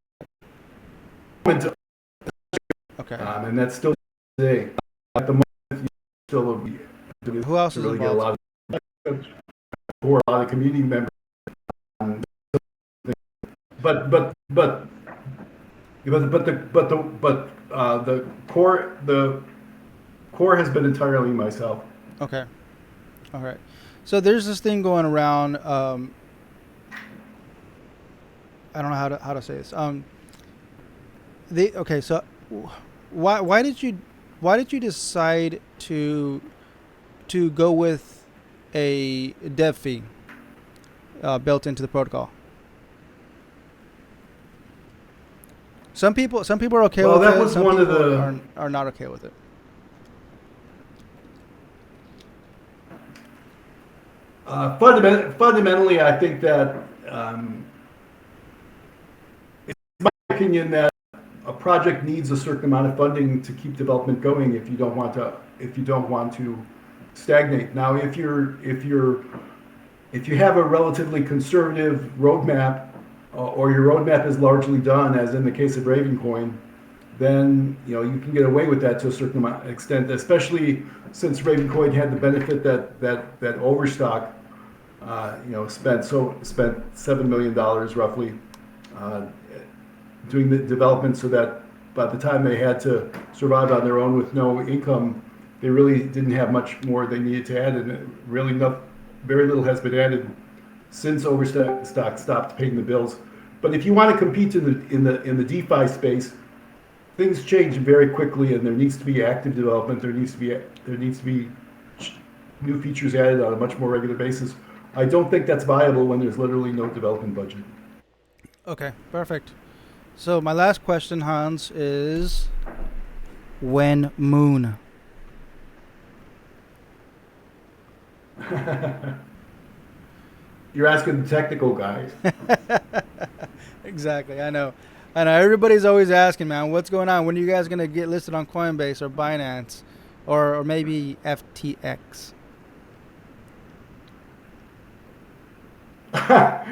Okay. And that's still today. At the moment, still who else is really involved? Get a lot of community members. But the core has been entirely myself. Okay. All right. So there's this thing going around. I don't know how to say this. Okay. So why did you decide to go with a dev fee built into the protocol? Some people are okay with that it. was Some one of people the are not okay with it. Fundamentally, I think that it's my opinion that a project needs a certain amount of funding to keep development going if you don't want to stagnate. Now, if you have a relatively conservative roadmap, or your roadmap is largely done, as in the case of Ravencoin, then you can get away with that to a certain extent, especially since Ravencoin had the benefit that Overstock spent $7 million roughly doing the development, so that by the time they had to survive on their own with no income, they really didn't have much more they needed to add, and really very little has been added since Overstock stopped paying the bills. But if you want to compete in the DeFi space, things change very quickly, and there needs to be active development. There needs to be new features added on a much more regular basis, I don't think that's viable when there's literally no development budget. Okay, perfect. So my last question, Hans, is when moon? You're asking the technical guys. Exactly. I know. I know. Everybody's always asking, man, what's going on? When are you guys gonna get listed on Coinbase or Binance, or maybe FTX? I,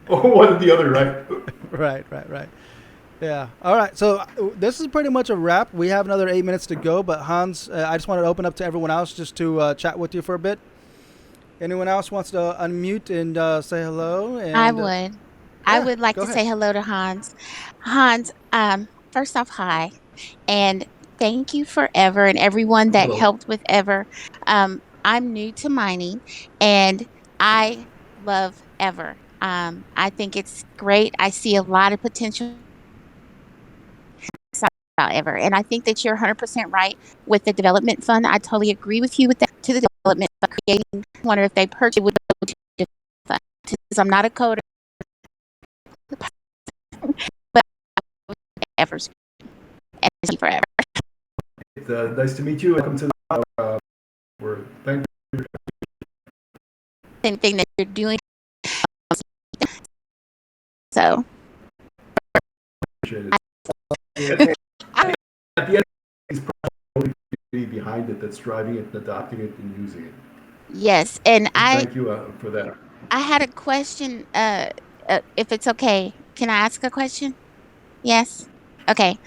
one or the other, right? Right. Right. Right. Yeah. All right. So this is pretty much a wrap. We have another 8 minutes to go, but Hans, I just wanted to open up to everyone else just to chat with you for a bit. Anyone else wants to unmute and say hello? I And would. I yeah, would like go to ahead. say hello to Hans. Hans, first off, hi. And thank you for Ever and everyone that Hello. helped with Ever. I'm new to mining and I love Ever. I think it's great. I see a lot of potential about Ever. And I think that you're 100% right with the development fund. I totally agree with you with that to the development fund creating. I wonder if they purchase it would go to the fund. Since I'm not a coder, but Ever's and forever. It's nice to meet you. Welcome to the we're thank Same thing that you're doing. So appreciate it. At the end, he's probably behind it that's driving it, adopting it, and using it. yes, and So thank you for that. I had a question. If it's okay, can I ask a question? Yes. Okay,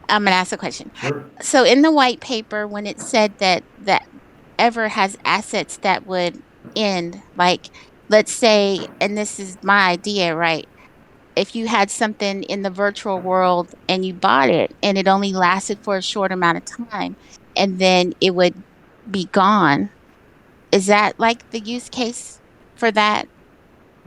I'm gonna ask a question. Sure. So in the white paper, when it said that Ever has assets that would end, like let's say, and this is my idea, right? If you had something in the virtual world and you bought it and it only lasted for a short amount of time and then it would be gone, is that like the use case for that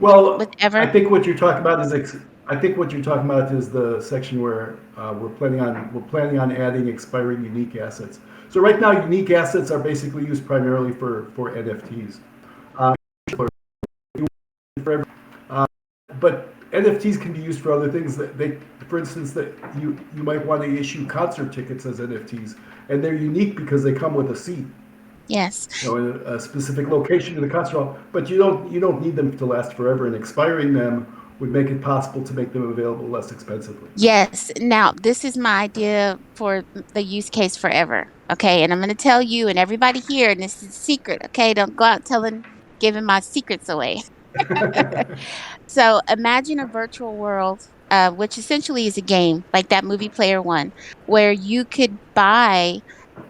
with Well, I Ever? think what you're talking about is I think what you're talking about is the section where we're planning on adding expiring unique assets. So right now, unique assets are basically used primarily for NFTs. Uh, for, but NFTs can be used for other things. That they, for instance, that you might want to issue concert tickets as NFTs, and they're unique because they come with a seat, Yes. in a specific location in the concert hall. But you don't need them to last forever, and expiring them would make it possible to make them available less expensively. Yes. Now, this is my idea for the use case forever. Okay. And I'm going to tell you and everybody here, and this is a secret. Okay. Don't go out giving my secrets away. So imagine a virtual world, which essentially is a game like that movie Player One, where you could buy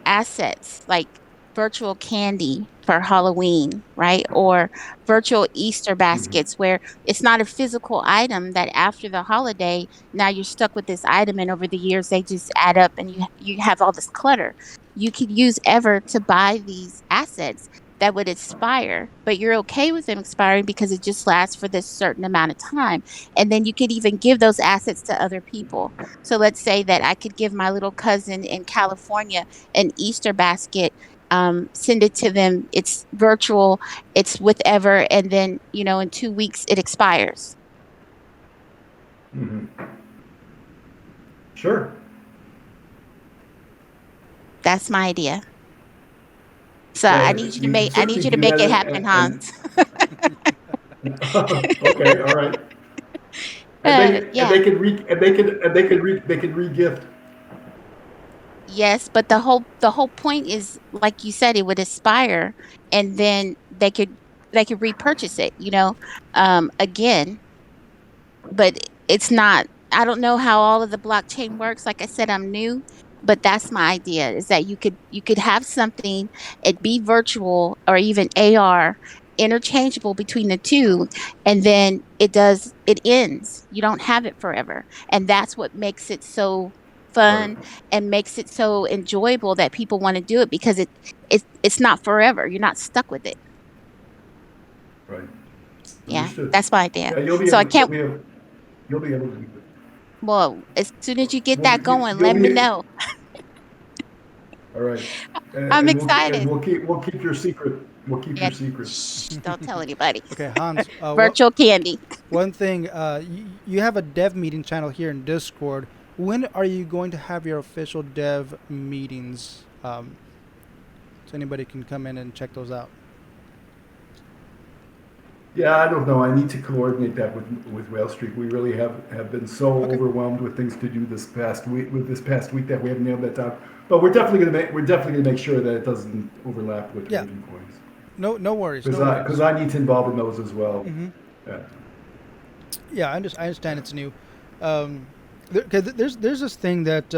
assets like virtual candy for Halloween, right? Or virtual Easter Mhm. baskets where it's not a physical item that after the holiday, now you're stuck with this item and over the years they just add up and you have all this clutter. You could use Ever to buy these assets that would expire, but you're okay with them expiring because it just lasts for this certain amount of time. And then you could even give those assets to other people. So let's say that I could give my little cousin in California an Easter basket, send it to them. It's virtual, it's with Ever, and then, in 2 weeks it expires. Mhm. Sure. That's my idea. So Well, you can I certainly need you to do make that, it happen, Hans. okay, all right. And Yeah. they can re and they can and they can re they can re-gift. Yes, but the whole point is like you said, it would expire and then they could repurchase it, again. But it's not, I don't know how all of the blockchain works. Like I said, I'm new, but that's my idea is that you could have something, it be virtual or even AR interchangeable between the two, and then it ends. You don't have it forever. And that's what makes it so Right, fun and makes it so enjoyable that people want to do it because it's not forever.'re not stuck with it. right. Yeah, Understood. that's my idea. Yeah, So I can't, you'll be able to do it. well, as soon as you get Well, that going, you'll let me be know. all right. I'm and excited. we'll keep your secret. We'll keep Yeah, your secret. shh, don't tell anybody. Okay, Hans. Virtual candy. One thing, you have a dev meeting channel here in Discord. When are you going to have your official dev meetings? So anybody can come in and check those out. Yeah, I don't know. I need to coordinate that with Rail Street. We really have been so Okay. overwhelmed with things to do this past week that we haven't nailed that down. But we're definitely gonna make sure that it doesn't overlap with Yeah. Raven Coins No worries. No worries. because I need to involve in those as well. Mm-hmm. Yeah. Yeah, I understand it's new. Cause there's this thing that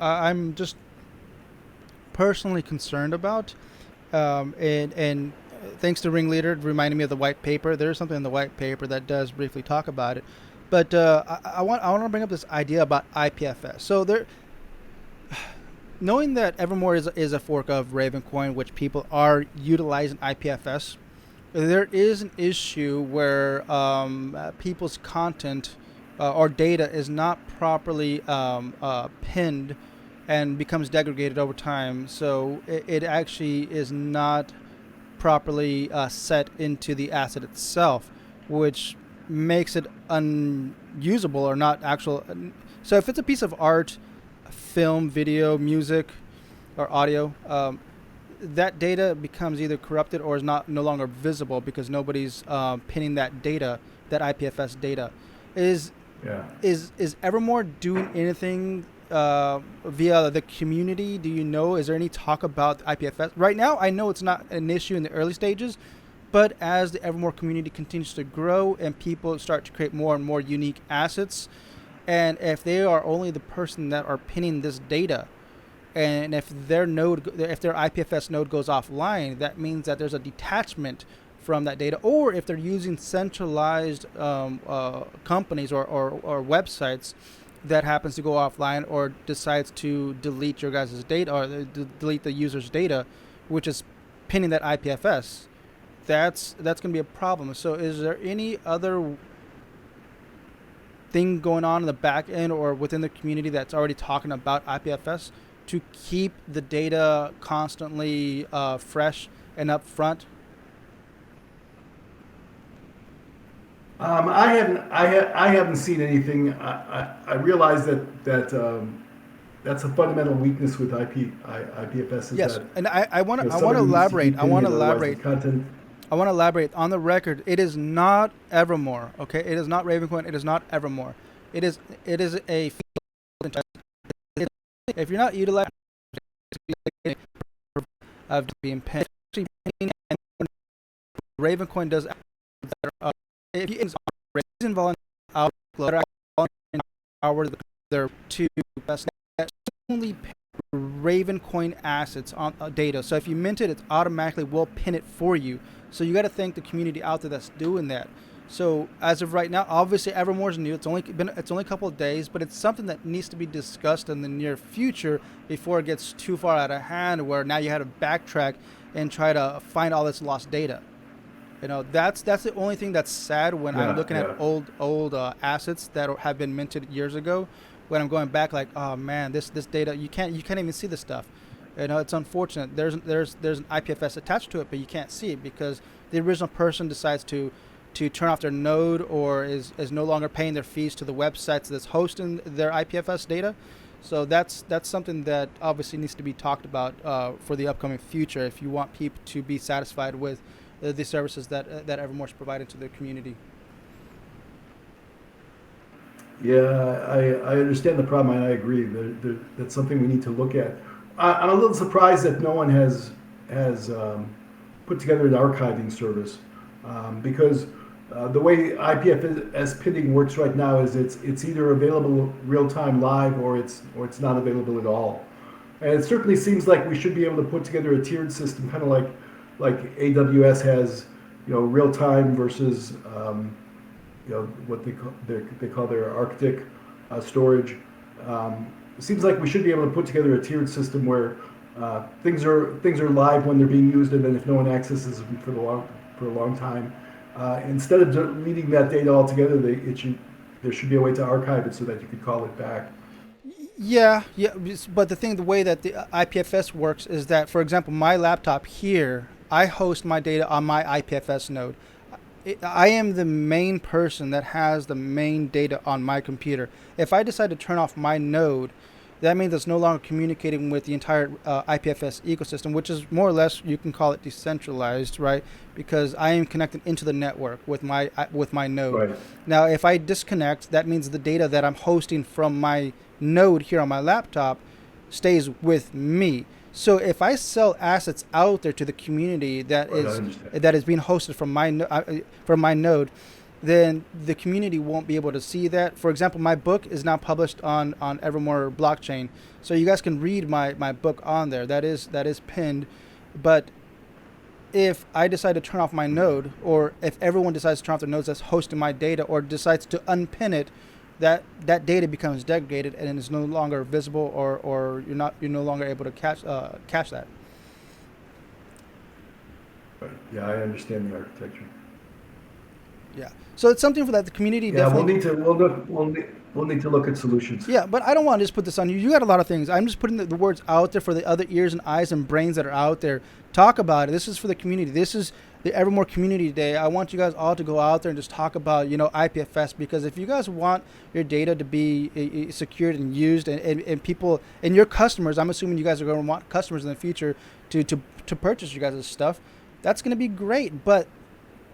I'm just personally concerned about, and thanks to Ringleader, it reminded me of the white paper. There's something in the white paper that does briefly talk about it, but I want to bring up this idea about IPFS. So there, knowing that Evrmore is a fork of Ravencoin, which people are utilizing IPFS, there is an issue where people's content or data is not properly pinned and becomes degraded over time. So it actually is not properly set into the asset itself, which makes it unusable or not actual. So if it's a piece of art, film, video, music, or audio, that data becomes either corrupted or is not no longer visible because nobody's pinning that data, that IPFS data. Is Yeah. is Evrmore doing anything via the community? Do you know? Is there any talk about IPFS right now? I know it's not an issue in the early stages, but as the Evrmore community continues to grow and people start to create more and more unique assets, and if they are only the person that are pinning this data, and if if their IPFS node goes offline, that means that there's a detachment from that data, or if they're using centralized companies or websites that happens to go offline or decides to delete your guys' data or delete the user's data, which is pinning that IPFS, that's going to be a problem. So is there any other thing going on in the back end or within the community that's already talking about IPFS to keep the data constantly fresh and upfront? I haven't seen anything. I realize that's a fundamental weakness with IPFS is Yes, that and I want to somebody needs to elaborate. keep pinning it, otherwise the content. I want to elaborate on the record. It is not Evrmore, okay? It is not Ravencoin. It is not Evrmore. It is a field. If you're not utilizing of being pinned, Ravencoin does. If you involuntarily upload their two best only Ravencoin assets on data. So if you mint it, it automatically will pin it for you. So you got to thank the community out there that's doing that. So as of right now, obviously Evermore's new. It's only a couple of days, but it's something that needs to be discussed in the near future before it gets too far out of hand. Where now you had to backtrack and try to find all this lost data. You know, that's the only thing that's sad when I'm looking at old assets that have been minted years ago. When I'm going back, like, oh man, this data you can't even see this stuff. You know, it's unfortunate. There's an IPFS attached to it, but you can't see it because the original person decides to turn off their node or is no longer paying their fees to the websites that's hosting their IPFS data. So that's something that obviously needs to be talked about for the upcoming future if you want people to be satisfied with the services that Evermore's provided to the community. Yeah, I understand the problem, and I agree. That's something we need to look at. I'm a little surprised that no one has put together an archiving service because the way IPFS pinning works right now is it's either available real time live or it's not available at all. And it certainly seems like we should be able to put together a tiered system, kind of like AWS has, real time versus what they call their Arctic storage. It seems like we should be able to put together a tiered system where things are live when they're being used, and then if no one accesses them for a long time, instead of deleting that data altogether, there should be a way to archive it so that you could call it back. Yeah, yeah, but the way that the IPFS works is that, for example, my laptop here, I host my data on my IPFS node. I am the main person that has the main data on my computer. If I decide to turn off my node, that means it's no longer communicating with the entire IPFS ecosystem, which is more or less, you can call it decentralized, right? Because I am connected into the network with my node. Right. Now, if I disconnect, that means the data that I'm hosting from my node here on my laptop stays with me. So if I sell assets out there to the community Right, I understand. that is being hosted from my node, then the community won't be able to see that. For example, my book is now published on Evrmore blockchain, so you guys can read my book on there. That is pinned, but if I decide to turn off my node, or if everyone decides to turn off their nodes that's hosting my data, or decides to unpin it, that data becomes degraded and is no longer visible, or you're no longer able to cache that. Right. Yeah, I understand the architecture. Yeah. So it's something for that the community Yeah, we'll definitely. need to, we'll need to look at solutions. Yeah, but I don't want to just put this on you. You got a lot of things. I'm just putting the words out there for the other ears and eyes and brains that are out there. Talk about it. This is for the community. This is the Evrmore Community Day. I want you guys all to go out there and just talk about, IPFS, because if you guys want your data to be secured and used, and people and your customers, I'm assuming you guys are going to want customers in the future to purchase you guys' stuff. That's going to be great. But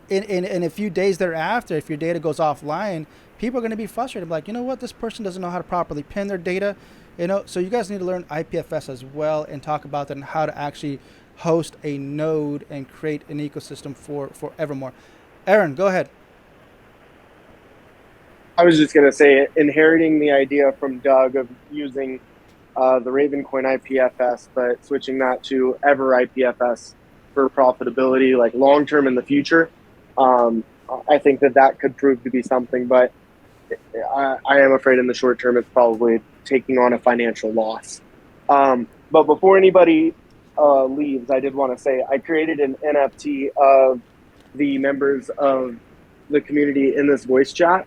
in a few days thereafter, if your data goes offline, people are going to be frustrated. Like, you know what, this person doesn't know how to properly pin their data. So you guys need to learn IPFS as well and talk about that and how to actually host a node and create an ecosystem for Evrmore. Aaron, go ahead. I was just going to say, inheriting the idea from Doug of using the Ravencoin IPFS, but switching that to Ever IPFS for profitability, like long term in the future. I think that could prove to be something, but I am afraid in the short term it's probably taking on a financial loss. But before anybody leaves, I did want to say I created an NFT of the members of the community in this voice chat.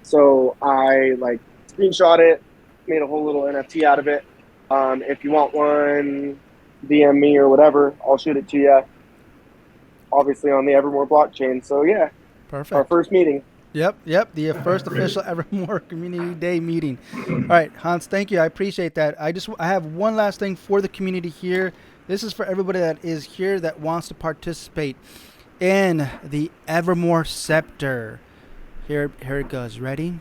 So I screenshot it, made a whole little NFT out of it. If you want one, DM me or whatever, I'll shoot it to you. Obviously on the Evrmore blockchain. So yeah, Perfect. our first meeting. Yep. The first official Evrmore Community Day meeting. All right, Hans, thank you. I appreciate that. I have one last thing for the community here. This is for everybody that is here that wants to participate in the Evrmore Scepter. Here it goes. Ready?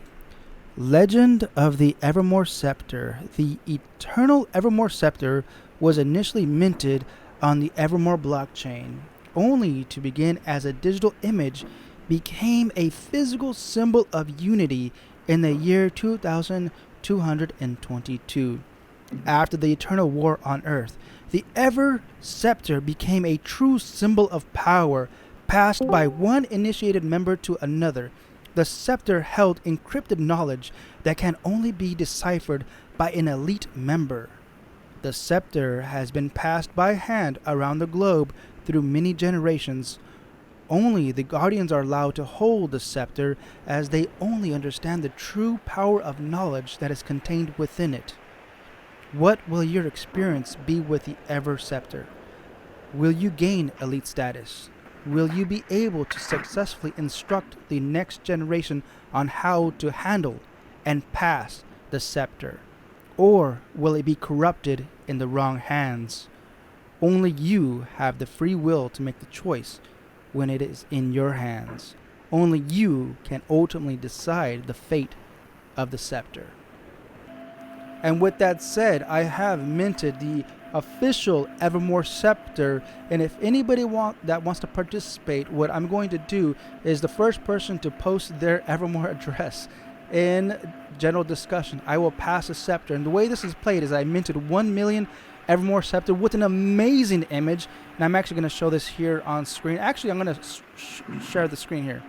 Legend of the Evrmore Scepter. The eternal Evrmore Scepter was initially minted on the Evrmore blockchain, only to begin as a digital image, became a physical symbol of unity in the year 2222. After the eternal war on Earth, the Ever Scepter became a true symbol of power, passed by one initiated member to another. The scepter held encrypted knowledge that can only be deciphered by an elite member. The scepter has been passed by hand around the globe through many generations. Only the guardians are allowed to hold the scepter, as they only understand the true power of knowledge that is contained within it. What will your experience be with the Ever Scepter? Will you gain elite status? Will you be able to successfully instruct the next generation on how to handle and pass the scepter? Or will it be corrupted in the wrong hands? Only you have the free will to make the choice when it is in your hands. Only you can ultimately decide the fate of the scepter. And with that said, I have minted the official Evrmore Scepter, and if anybody wants to participate, what I'm going to do is the first person to post their Evrmore address in general discussion, I will pass a scepter. And the way this is played is I minted 1 million Evrmore Scepter with an amazing image, and I'm actually going to show this here on screen. Actually, I'm going to share the screen here.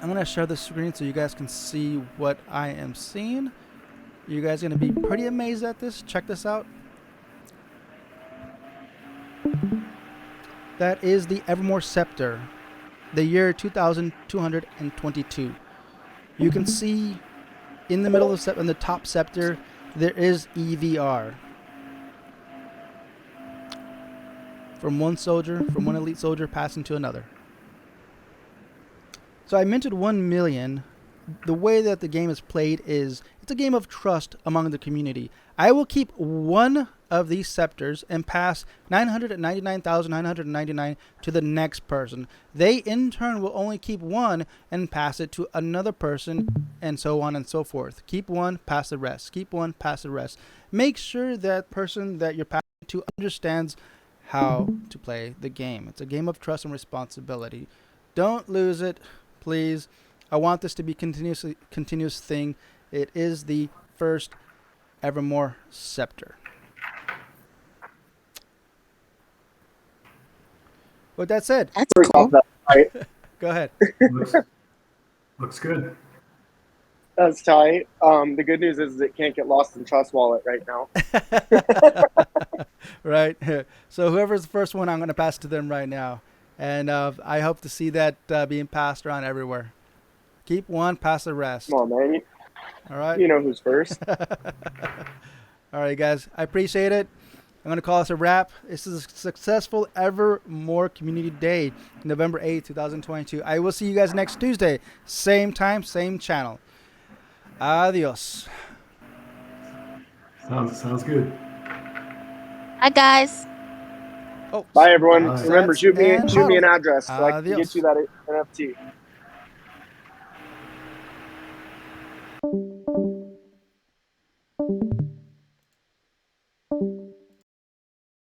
I'm going to share the screen so you guys can see what I am seeing. You guys are going to be pretty amazed at this. Check this out. That is the Evrmore Scepter, the year 2222. You can see in the middle of in the top scepter, there is EVR. From one elite soldier passing to another. So I mentioned 1 million. The way that the game is played is it's a game of trust among the community. I will keep one of these scepters and pass 999,999 to the next person. They in turn will only keep one and pass it to another person, and so on and so forth. Keep one, pass the rest. Keep one, pass the rest. Make sure that person that you're passing to understands how to play the game. It's a game of trust and responsibility. Don't lose it, please. I want this to be continuous thing. It is the first Evrmore scepter. With that said, That's First cool. off, that's tight. go ahead. Looks good. That's tight. The good news is it can't get lost in Trust Wallet right now. Right. So whoever's the first one, I'm going to pass to them right now. And I hope to see that being passed around everywhere. Keep one, pass the rest. Come on, man. All right. You know who's first. All right, guys. I appreciate it. I'm going to call this a wrap. This is a successful Evrmore Community Day, November 8th, 2022. I will see you guys next Tuesday. Same time, same channel. Adios. Sounds good. Hi, guys. Oh, Bye, everyone. Bye. Remember, shoot me And an address so I can Adios. get you that NFT.